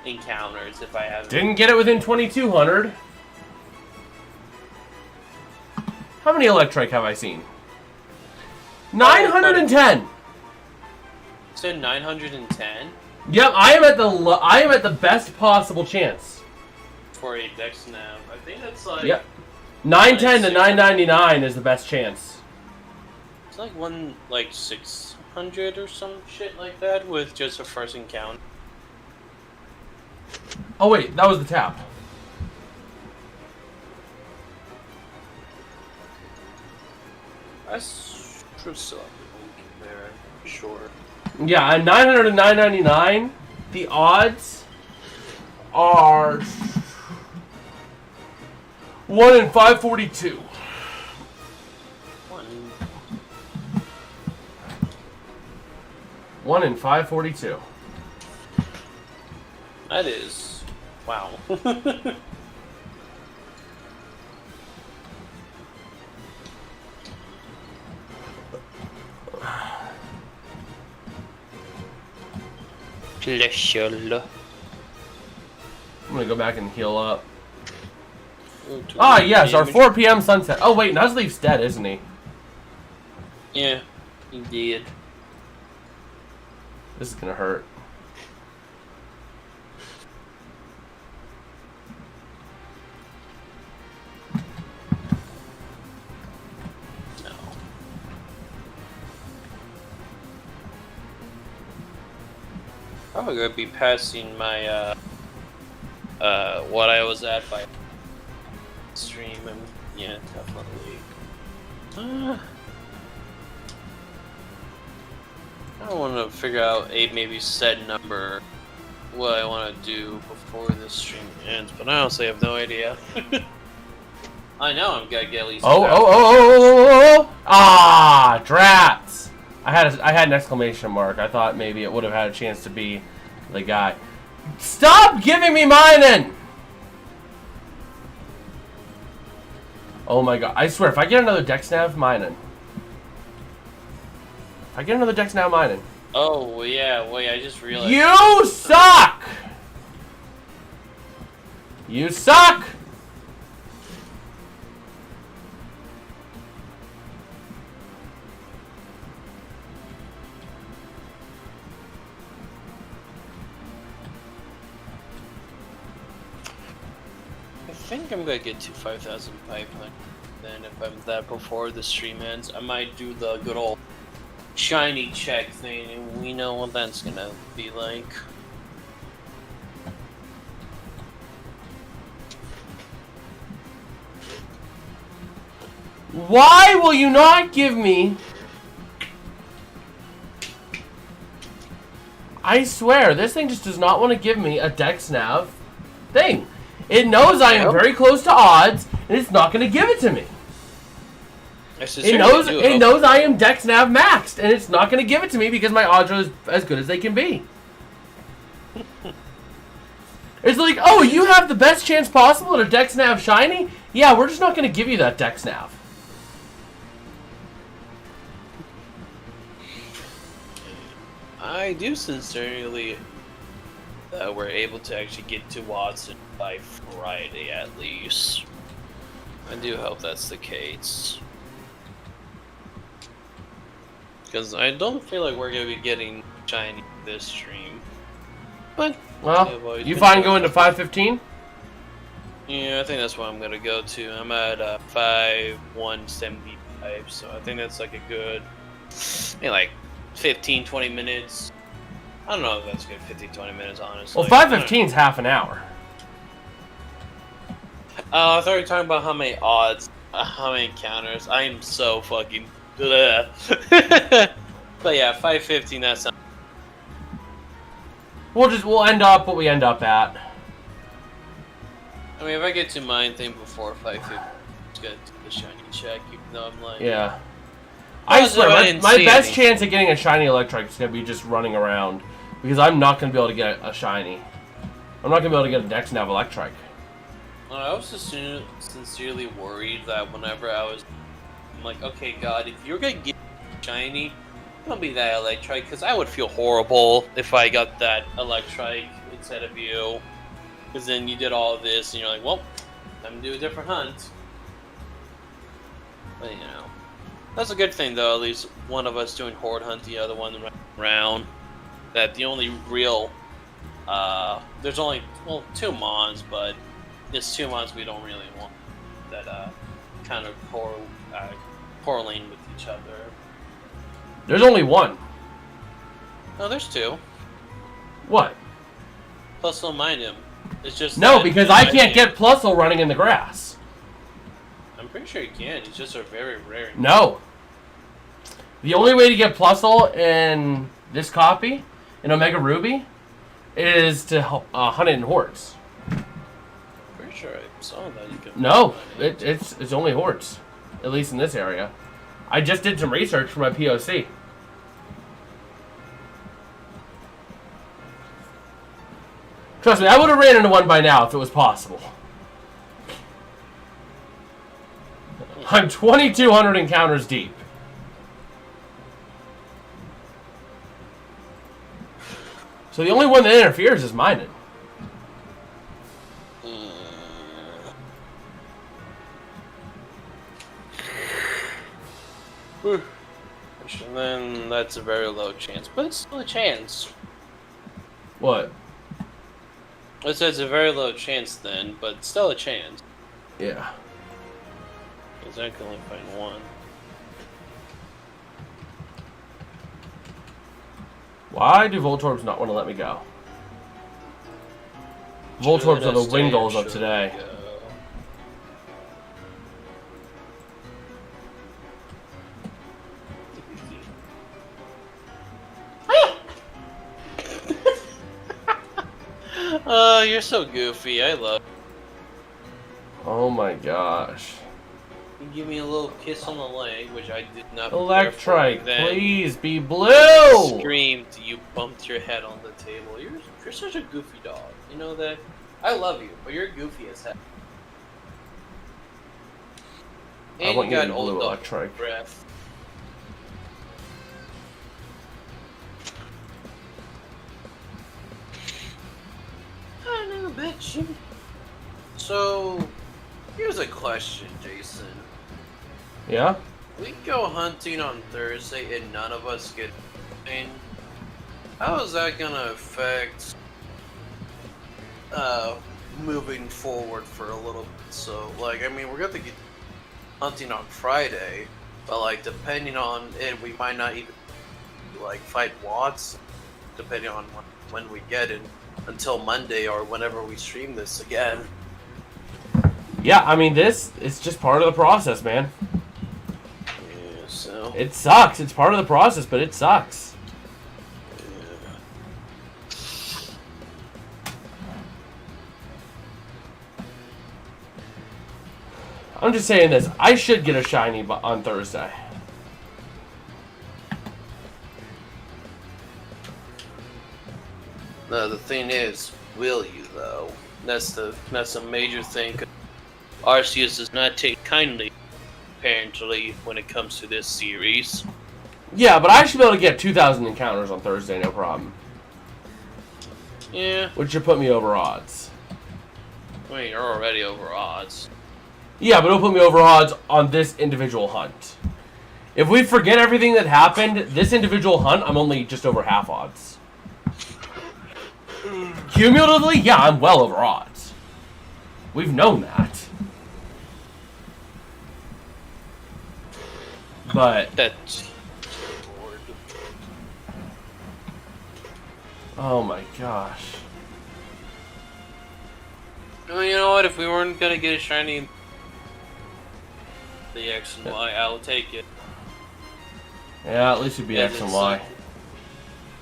encounters if I haven't. Didn't get it within 2,200. How many Electrike have I seen? 910. So 910 Yep, I am at the best possible chance. for a Dex Nav. I think that's like. Yep. 910 to 999 is the best chance. It's like 600 or some shit like that with just a first encounter. Oh wait, that was the tap. I should still have the link there, I'm sure. Yeah, at 900 to 999, the odds are 1 in 542. One in 542. That is... wow. Pleasure. I'm gonna go back and heal up. Ah, yes, our 4 p.m. sunset. Oh, wait, Nuzleaf's dead, isn't he? Yeah, he did. This is gonna hurt. No. Probably gonna be passing my what I was at by stream, and yeah, definitely. I want to figure out a maybe set number what I want to do before this stream ends, but I honestly have no idea. I know I'm gonna get at least. Oh! Ah, drats! I had an exclamation mark. I thought maybe it would have had a chance to be the guy. Stop giving me mining! Oh my god! I swear, if I get another Dex Nav, mining. If I get another Dex Nav, mining. Oh yeah, wait! I just realized. You suck! You suck! I think I'm gonna get to 5,500. Then if I'm that before the stream ends, I might do the good old shiny check thing, and we know what that's gonna be like. Why will you not give me... I swear, this thing just does not want to give me a Dex Nav thing. It knows I am very close to odds, and it's not going to give it to me. It knows I am Dex Nav maxed, and it's not going to give it to me because my odds are as good as they can be. It's like, oh, you have the best chance possible at a Dex Nav shiny? Yeah, we're just not going to give you that Dex Nav. I do sincerely that we're able to actually get to Watson by Friday at least. I do hope that's the case. Because I don't feel like we're going to be getting shiny this stream. But, well, you fine going to 515? Yeah, I think that's what I'm going to go to. I'm at 5:175, so I think that's like a good, maybe like 15-20 minutes. I don't know if that's good, 15-20 minutes, honestly. Well, 5:15 is half an hour. Oh, I thought you were talking about how many odds, how many counters. I am so fucking... But yeah, 5:15, that sounds... We'll end up what we end up at. I mean, if I get to mine thing before 5:50, it's gonna do the shiny check, even though I'm like... Yeah. I swear, my best chance at getting a shiny Electrike is going to be just running around. Because I'm not going to be able to get a shiny. I'm not going to be able to get a Dex Nav Electrike. I was just sincerely worried that whenever I'm like, okay, God, if you're going to get shiny, don't be that Electrike, because I would feel horrible if I got that Electrike instead of you. Because then you did all of this, and you're like, well, time to do a different hunt. But, you know. That's a good thing, though. At least one of us doing Horde Hunt, the other one around. That the only real... there's only, well, 2 mons, but it's 2 mons we don't really want that kind of correlate with each other. There's only 1. No, there's 2. What? Plus, don't mind him. It's just no, because I can't get Plusle running in the grass. I'm pretty sure you can. It's just a very rare. No. The only way to get Plusle in this copy, in Omega Ruby, is to hunt it in hordes. Pretty sure I saw that. You can. No, it's only hordes, at least in this area. I just did some research for my POC. Trust me, I would have ran into one by now if it was possible. I'm 2,200 encounters deep. So the only one that interferes is mine. And then that's a very low chance, but it's still a chance. What? I said it's a very low chance then, but still a chance. Yeah. Because I can only find 1. Why do Voltorbs not want to let me go? Voltorbs are the Wingles of today. Oh, you're so goofy. I love you. Oh my gosh. You give me a little kiss on the leg, which I did not. Electrike, please be blue! Screamed, you bumped your head on the table. You're such a goofy dog. You know that? I love you, but you're goofy as heck. And I want you you got to be old blue dog Electrike. breath. I know, bitch. So, here's a question, Jason. Yeah? We go hunting on Thursday and none of us get in. How is that gonna affect moving forward for a little bit? So, like, I mean, we're gonna get hunting on Friday, but like, depending on it, we might not even like fight Watts, depending on when we get in, until Monday or whenever we stream this again. Yeah, I mean, this is just part of the process, man. Yeah, so... It sucks. It's part of the process, but it sucks. Yeah. I'm just saying this. I should get a shiny on Thursday. No, the thing is, will you though? That's a major thing. Arceus does not take kindly, apparently, when it comes to this series. Yeah, but I should be able to get 2,000 encounters on Thursday, no problem. Yeah. Which should put me over odds. I mean, you're already over odds. Yeah, but it'll put me over odds on this individual hunt. If we forget everything that happened, this individual hunt, I'm only just over half odds. Cumulatively, yeah, I'm well over odds. We've known that. But... That's... Oh my gosh. Well, you know what? If we weren't gonna get a shiny... The X and Y, I'll take it. Yeah, at least it'd be Yeah, X and Y.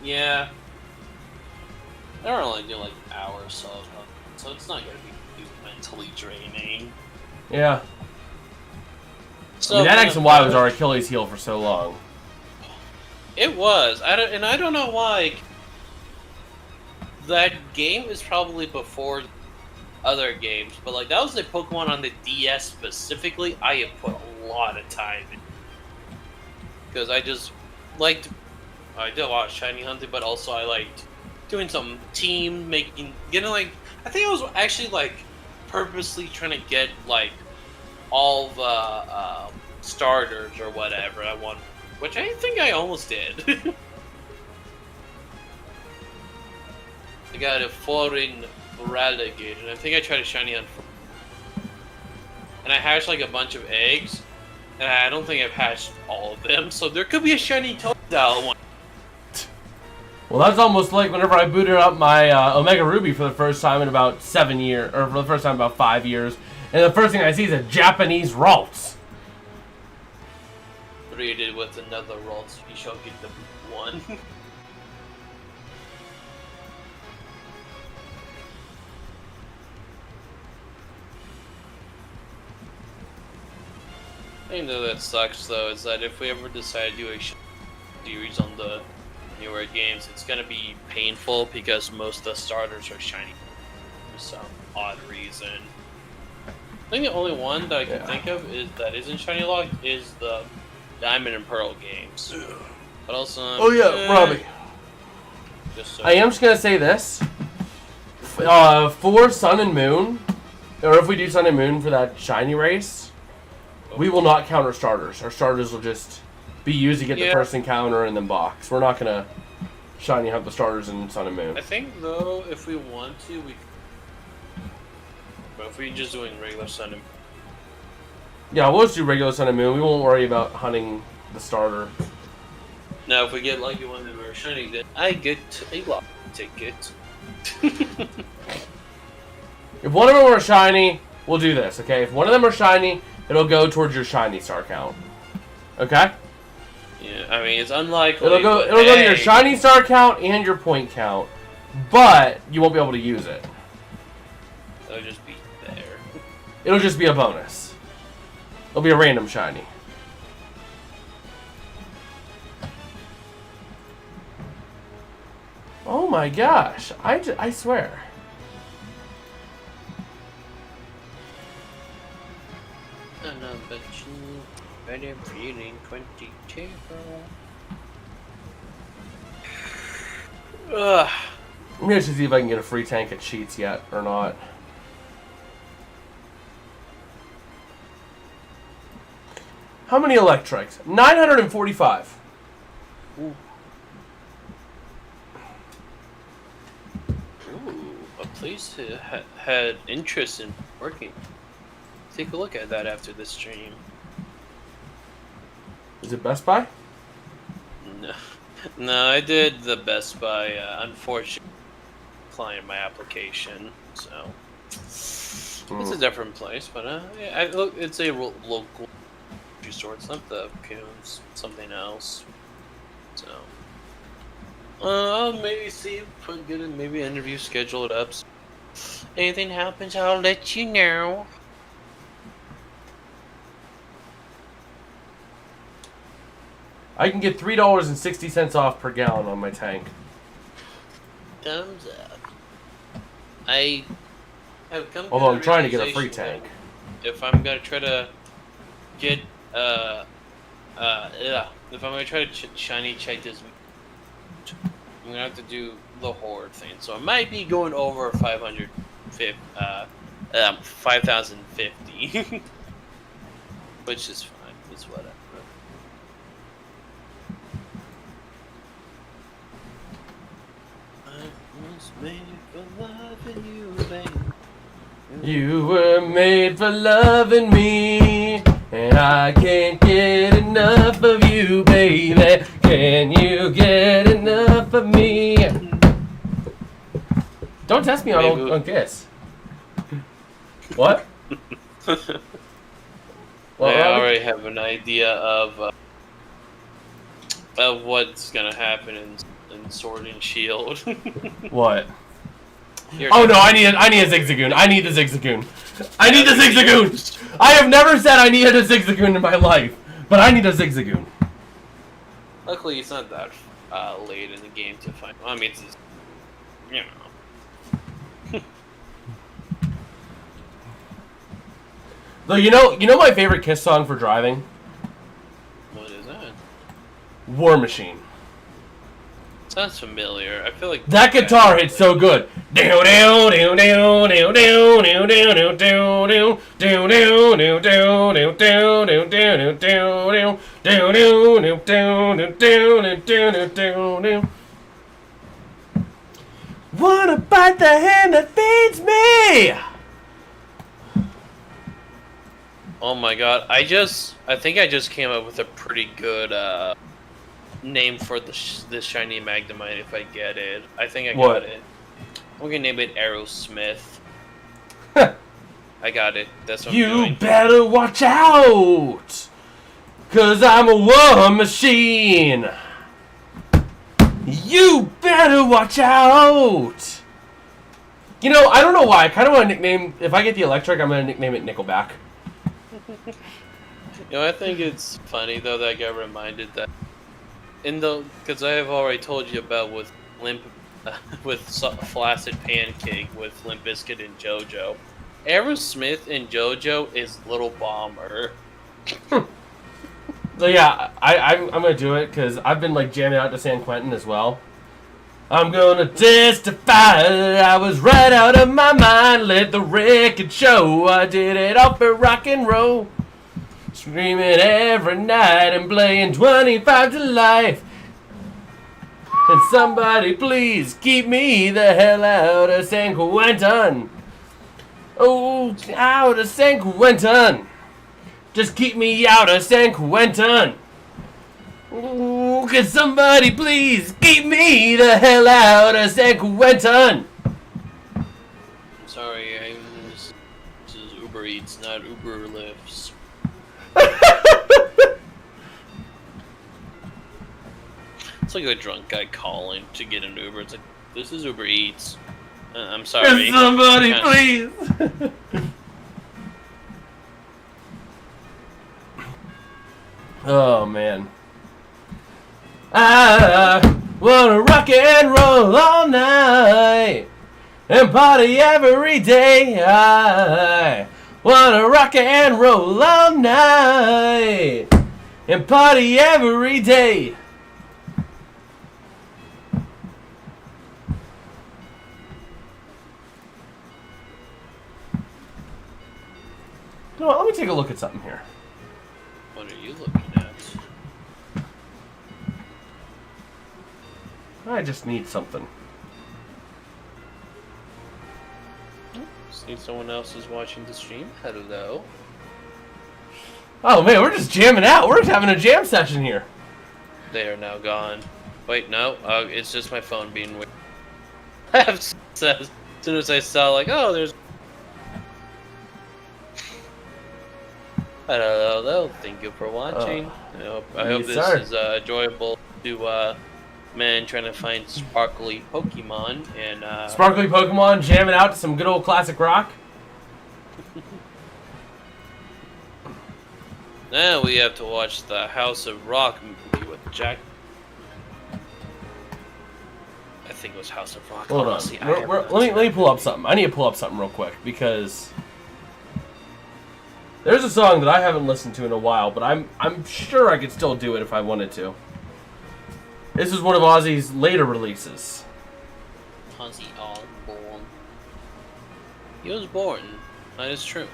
Yeah. They're only doing like an hour or so it's not gonna be too mentally draining. Yeah. So, I mean, that X and Y was our Achilles heel for so long. It was. I don't know why. That game is probably before other games, but like that was the Pokemon on the DS specifically. I have put a lot of time in because I just liked. I did a lot of shiny hunting, but also I liked doing some team making. Like I think I was actually like purposely trying to get like all the starters or whatever I want, which I think I almost did. I got a foreign Ralligate, and I think I tried a shiny hunt. And I hatched like a bunch of eggs, and I don't think I've hatched all of them, so there could be a shiny Totodile one. Well, that's almost like whenever I booted up my Omega Ruby for the first time in about 7 years, or for the first time in about 5 years, and the first thing I see is a Japanese Ralts. Rated with another Ralts, you shall get the one. I think that sucks though, is that if we ever decide to do a series on the newer games, it's gonna be painful because most of the starters are shiny for some odd reason. I think the only one that I can think of that isn't shiny locked is the Diamond and Pearl games. But also, Robbie. I am just gonna say this: for Sun and Moon, or if we do Sun and Moon for that shiny race, we will not count our starters. Our starters will just be used to get the first encounter and then box. We're not gonna shiny hunt the starters in Sun and Moon. I think though, if we want to, but if we're just doing regular Sun and yeah, we'll just do regular Sun and Moon. We won't worry about hunting the starter. Now, if we get lucky one that we're shiny, then I get a lot ticket. If one of them are shiny, we'll do this, okay? If one of them are shiny, it'll go towards your shiny star count. Okay? Yeah, I mean, it's unlikely. It'll go to your shiny star count and your point count, but you won't be able to use it. It'll just be there. It'll just be a bonus. It'll be a random shiny. Oh my gosh. I swear. But you better feeling 22. Ugh. Let me just see if I can get a free tank at Cheats yet or not. How many electrics? 945. Ooh, a place that had interest in working. Take a look at that after this stream. Is it Best Buy? No, I did the Best Buy. Unfortunately, declined my application, so it's a different place. But look, it's a local store. It's not the Coons, something else. So I'll maybe see, get maybe an interview scheduled up. Anything happens, I'll let you know. I can get $3.60 off per gallon on my tank. Thumbs up. I have come. Although to I'm the trying to get a free realization tank. that if I'm gonna try to get if I'm gonna try to shiny check this, I'm gonna have to do the horde thing. So I might be going over 5,050, which is fine. It's whatever. I was made for loving you, babe. You were made for loving me, and I can't get enough of you, baby. Can you get enough of me? Don't test me on Kiss. What? I already have an idea of what's gonna happen in Sword and Shield. What? Oh no, I need a Zigzagoon. I need the Zigzagoon. I need the Zigzagoon! I have never said I needed a Zigzagoon in my life, but I need a Zigzagoon. Luckily, it's not that late in the game to find. Well, I mean, it's just, you know. Though you know my favorite Kiss song for driving? What is that? War Machine. Sounds familiar. I feel like That guitar hits so good. Wanna bite the hand that feeds me? Oh my god! I think I just came up with a pretty good name for this shiny Magnemite if I get it. I think I got it. I'm gonna name it Aerosmith. I got it. That's what I'm doing. You better watch out! 'Cause I'm a war machine! You better watch out! You know, I don't know why. I kind of want to nickname... If I get the electric, I'm going to nickname it Nickelback. You know, I think it's funny, though, that I got reminded that... Because I have already told you about with Flaccid Pancake with Limp Bizkit and JoJo. Aerosmith and JoJo is Little Bomber. So yeah, I'm gonna do it because I've been like jamming out to San Quentin as well. I'm gonna testify that I was right out of my mind. Let the record show I did it all for rock and roll. Screaming every night and playing 25 to life. And somebody please keep me the hell out of San Quentin. Oh, out of San Quentin. Just keep me out of San Quentin. Ooh, can somebody please keep me the hell out of San Quentin? I'm sorry, this is Uber Eats, not Uber Lifts. It's like a drunk guy calling to get an Uber. It's like, this is Uber Eats. I'm sorry. Can somebody please? Oh man. I wanna rock and roll all night and party every day. I wanna rock and roll all night and party every day. You know what, let me take a look at something here. What are you looking at? I just need something. See, someone else is watching the stream. Hello. Oh man, we're just jamming out. We're just having a jam session here. They are now gone. Wait, no. It's just my phone being weird. As soon as I saw, like, oh, there's... Hello. Thank you for watching. I hope this is enjoyable to man trying to find sparkly Pokemon and Sparkly Pokemon jamming out to some good old classic rock. Now we have to watch the House of Rock movie with Jack. I think it was House of Rock. Hold on. Honestly, Let me pull up something. I need to pull up something real quick because there's a song that I haven't listened to in a while, but I'm sure I could still do it if I wanted to. This is one of Ozzy's later releases. Ozzy Osbourne. He was born. That is true.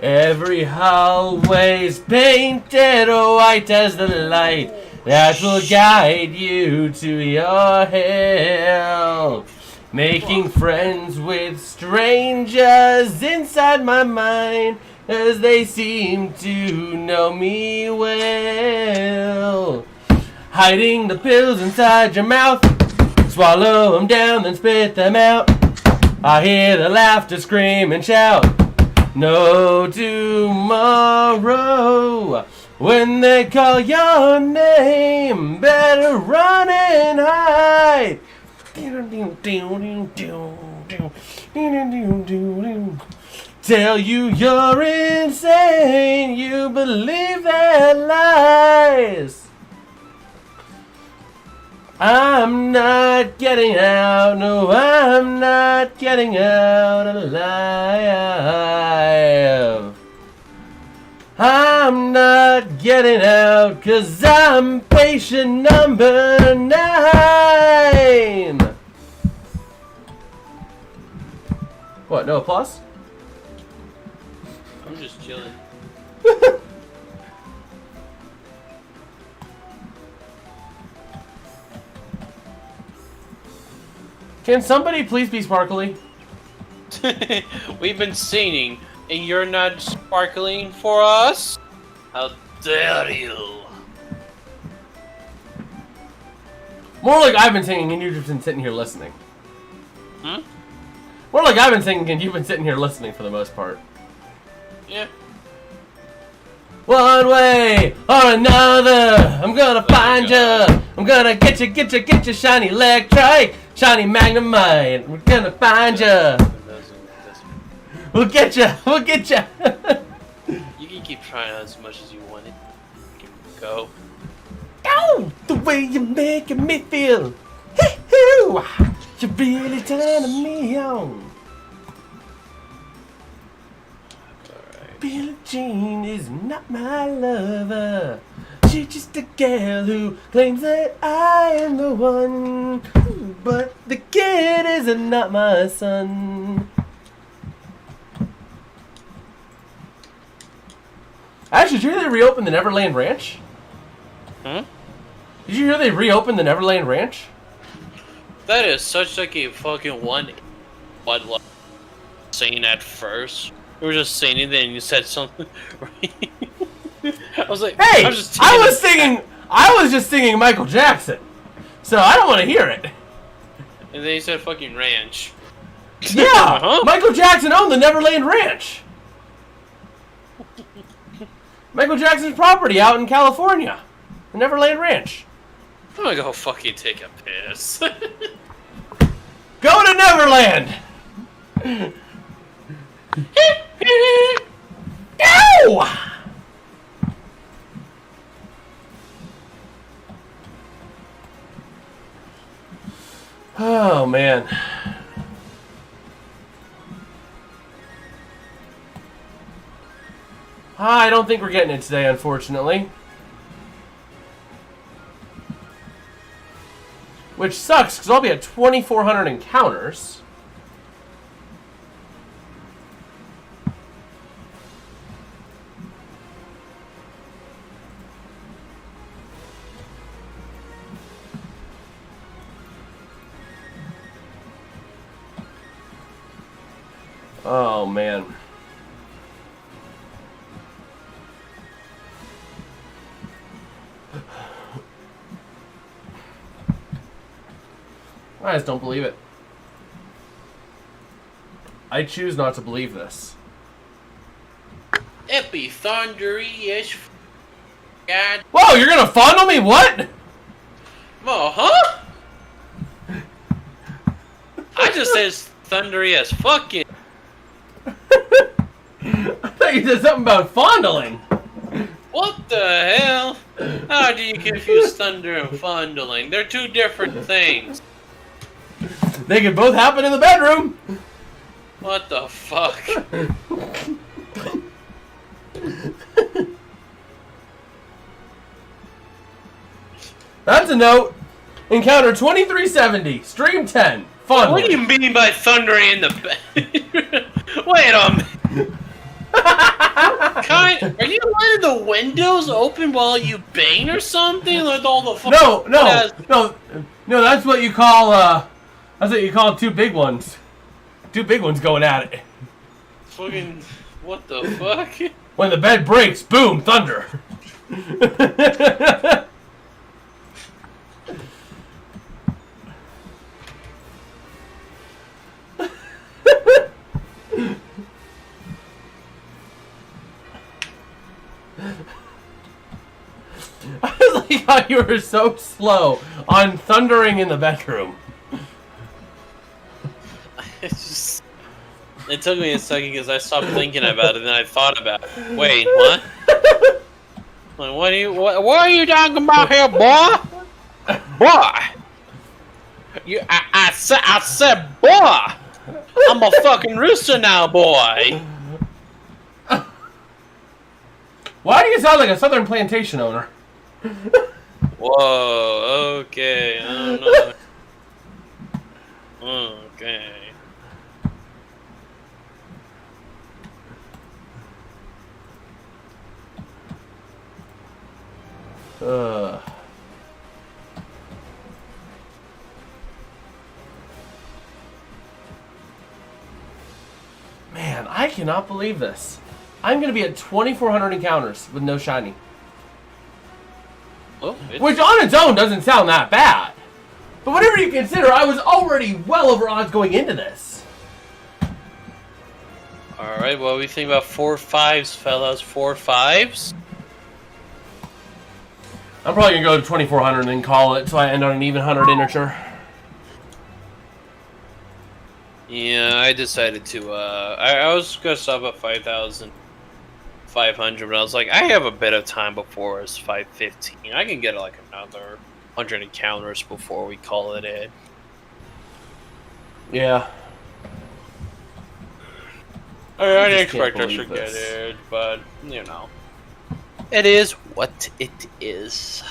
Every hallway's painted white as the light that will guide you to your hell. Making friends with strangers inside my mind as they seem to know me well. Hiding the pills inside your mouth, swallow them down then spit them out. I hear the laughter scream and shout. No tomorrow, when they call your name, better run and hide. Tell you you're insane, you believe their lies. I'm not getting out, no, I'm not getting out alive. I'm not getting out 'cause I'm patient number 9. What, no applause? I'm just chilling. Can somebody please be sparkly? We've been singing, and you're not sparkling for us? How dare you? More like I've been singing and you've just been sitting here listening. Hmm? More like I've been singing and you've been sitting here listening for the most part. Yeah. One way or another, I'm gonna find ya. I'm gonna get ya, shiny electric, shiny magnemite. We're gonna find ya. We'll get ya. You can keep trying as much as you want it. You can go. Oh, the way you're making me feel. Hee-hoo. You're really turning me on. Billie Jean is not my lover. She's just a girl who claims that I am the one. But the kid is not my son. Actually, did you hear they reopened the Neverland Ranch? Hmm? Did you hear they reopened the Neverland Ranch? That is such like a fucking one. What like saying at first? You were just saying it, then you said something. I was like, Hey, I was just singing Michael Jackson, so I don't want to hear it. And then you said fucking ranch. Yeah, Uh-huh. Michael Jackson owned the Neverland Ranch. Michael Jackson's property out in California, the Neverland Ranch. I'm gonna go fucking take a piss. Go to Neverland. Go! Oh, man. I don't think we're getting it today, unfortunately. Which sucks, because I'll be at 2,400 encounters. Oh, man. I just don't believe it. I choose not to believe this. It be thundery-ish. God. Whoa, you're gonna fondle me? What? Oh, huh? I just said it's thundery as fucking. I thought you said something about fondling. What the hell? How do you confuse thunder and fondling? They're two different things. They can both happen in the bedroom. What the fuck? That's a note. Encounter 2370, stream 10, fun. What do you mean by thundering in the bed? Wait a minute. Are you letting the windows open while you bang or something? Like all the No. That's what you call two big ones. Two big ones going at it. Fucking what the fuck? When the bed breaks, boom, thunder. I like how you were so slow on thundering in the bedroom. It took me a second because I stopped thinking about it, and then I thought about it. Wait, what? Like, what are you talking about here, boy? Boy! I said, boy! I'm a fucking rooster now, boy! Why do you sound like a southern plantation owner? Whoa, okay, I don't know. Okay. Man, I cannot believe this. I'm going to be at 2,400 encounters with no shiny. Well, Which on its own doesn't sound that bad. But whatever you consider, I was already well over odds going into this. Alright, what do we think about 4-5s, fellas? 4-5s? I'm probably going to go to 2,400 and then call it so I end on an even 100 integer. Yeah, I decided to, I was gonna stop at 5,500, but I was like, I have a bit of time before it's 515. I can get like another 100 encounters before we call it in. Yeah. I didn't expect us to get this. it, but, you know. It is what it is.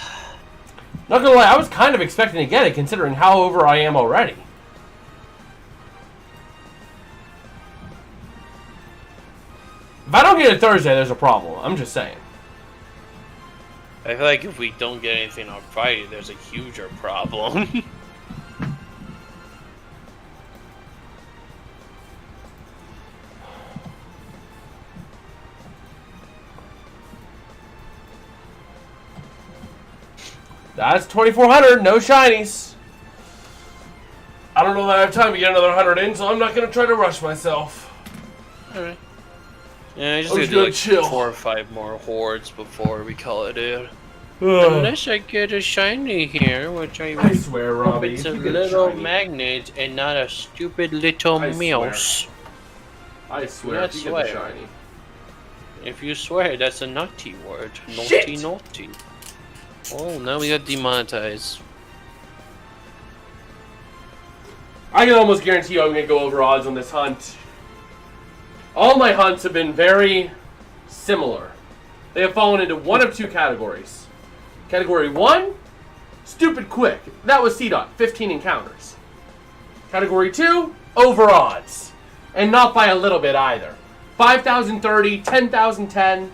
Not gonna lie, I was kind of expecting to get it considering how over I am already. If I don't get it Thursday, there's a problem. I'm just saying. I feel like if we don't get anything on Friday, there's a huger problem. That's 2,400, no shinies. I don't know that I have time to get another 100 in, so I'm not going to try to rush myself. Alright. Yeah, I just I'm need just to do gonna like chill. 4 or 5 more hordes before we call it in. Ugh. Unless I get a shiny here, which I swear, Robbie, it's if a you get little shiny, magnet and not a stupid little I mouse. I swear, Not if you get the swear. shiny. If you swear, that's a naughty word. Naughty, Shit! naughty. Oh, now we got demonetized. I can almost guarantee you I'm going to go over odds on this hunt. All my hunts have been very similar. They have fallen into one of two categories. Category 1, stupid quick. That was C-Dot, 15 encounters. Category 2, over odds. And not by a little bit either. 5,030, 10,010.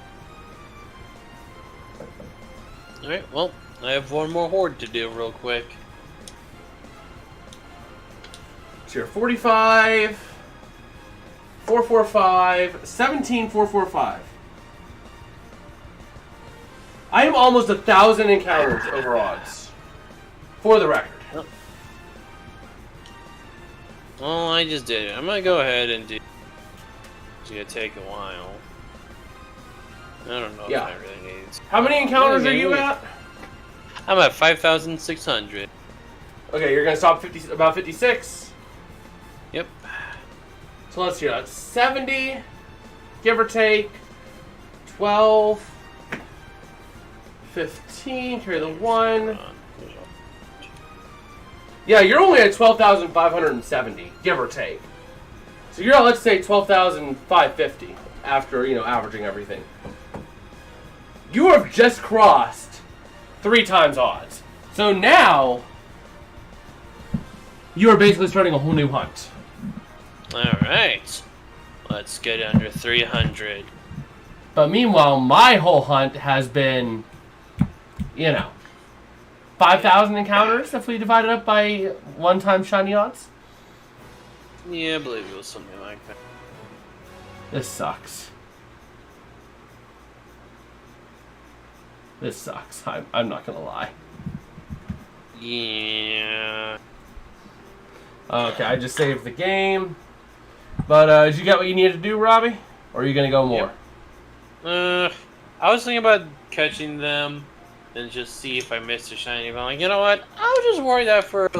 Alright, well, I have one more horde to do real quick. So you're 45, 445, 17, 445. I am almost 1,000 encounters over odds. For the record. Well, I just did it. I'm gonna go ahead and do. It's gonna take a while. I don't know Yeah. if I really need to. How many encounters are Maybe. you at? I'm at 5,600. Okay, you're gonna stop about 56. Yep. So let's see. That's 70, give or take, 12, 15, carry the 1. Yeah, you're only at 12,570, give or take. So you're at, let's say, 12,550 after, averaging everything. You have just crossed 3 times odds. So now, you are basically starting a whole new hunt. Alright. Let's get under 300. But meanwhile, my whole hunt has been, 5,000 encounters if we divide it up by one-time shiny odds. Yeah, I believe it was something like that. This sucks. This sucks. I'm not gonna lie. Yeah. Okay, I just saved the game. But did you get what you needed to do, Robbie? Or are you gonna go more? Yep. I was thinking about catching them and just see if I missed a shiny. But I'm like, you know what? I'll just worry that for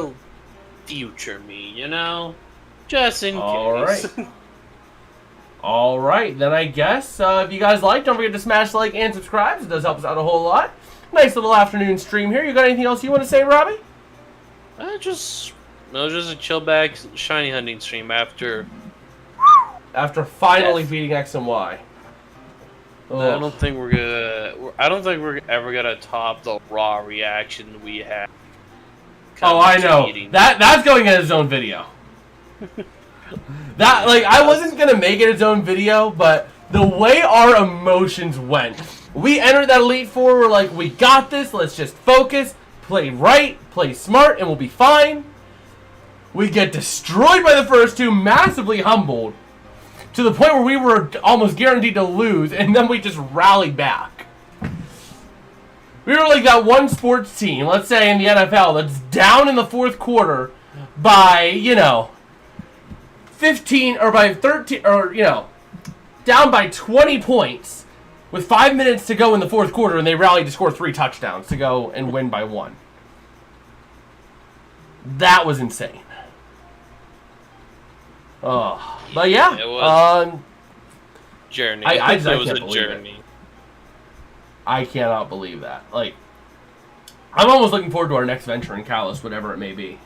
future me, just in case. All right, then I guess if you guys like, don't forget to smash like and subscribe. It does help us out a whole lot. Nice little afternoon stream here. You got anything else you want to say, Robbie? Just a chill bag shiny hunting stream after finally beating X and Y. I don't think we're ever gonna top the raw reaction we had. Oh, I know. That's going in its own video. I wasn't gonna make it its own video, but the way our emotions went, we entered that Elite Four. We're like, we got this. Let's just focus, play right, play smart, and we'll be fine. We get destroyed by the first 2, massively humbled, to the point where we were almost guaranteed to lose, and then we just rallied back. We were like that one sports team, let's say in the NFL, that's down in the 4th quarter by, 15 or by 13, or, down by 20 points with 5 minutes to go in the 4th quarter, and they rallied to score 3 touchdowns to go and win by 1. That was insane. Oh, but yeah, it was journey. I it was a can't believe journey. it. I cannot believe that. I'm almost looking forward to our next venture in Kalos, whatever it may be.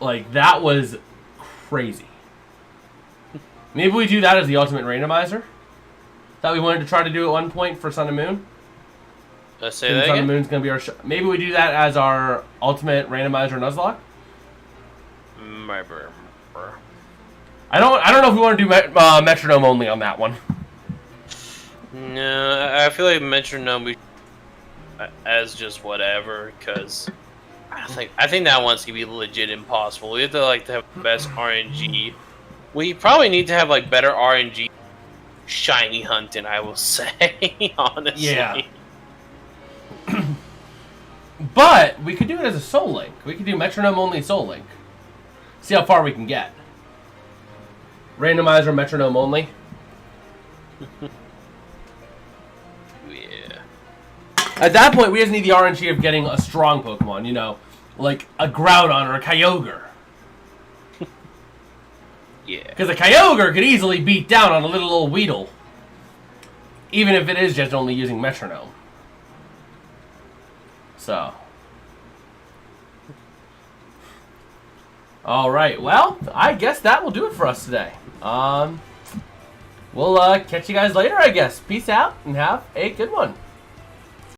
That was crazy. Maybe we do that as the ultimate randomizer. That we wanted to try to do at one point for Sun and Moon. Say that Sun again? and Moon's gonna be our. Maybe we do that as our ultimate randomizer Nuzlocke. I don't know if we want to do metronome only on that one. No, I feel like metronome as just whatever, because I think that one's gonna be legit impossible. We have to to have the best RNG. We probably need to have better RNG shiny hunting, I will say, honestly. Yeah. But we could do it as a Soul Link. We could do metronome only Soul Link. See how far we can get. Randomizer metronome only. Yeah. At that point, we just need the RNG of getting a strong Pokemon, like a Groudon or a Kyogre. Yeah. Because a Kyogre could easily beat down on a little old Weedle. Even if it is just only using metronome. So. Alright, well, I guess that will do it for us today. We'll catch you guys later, I guess. Peace out and have a good one.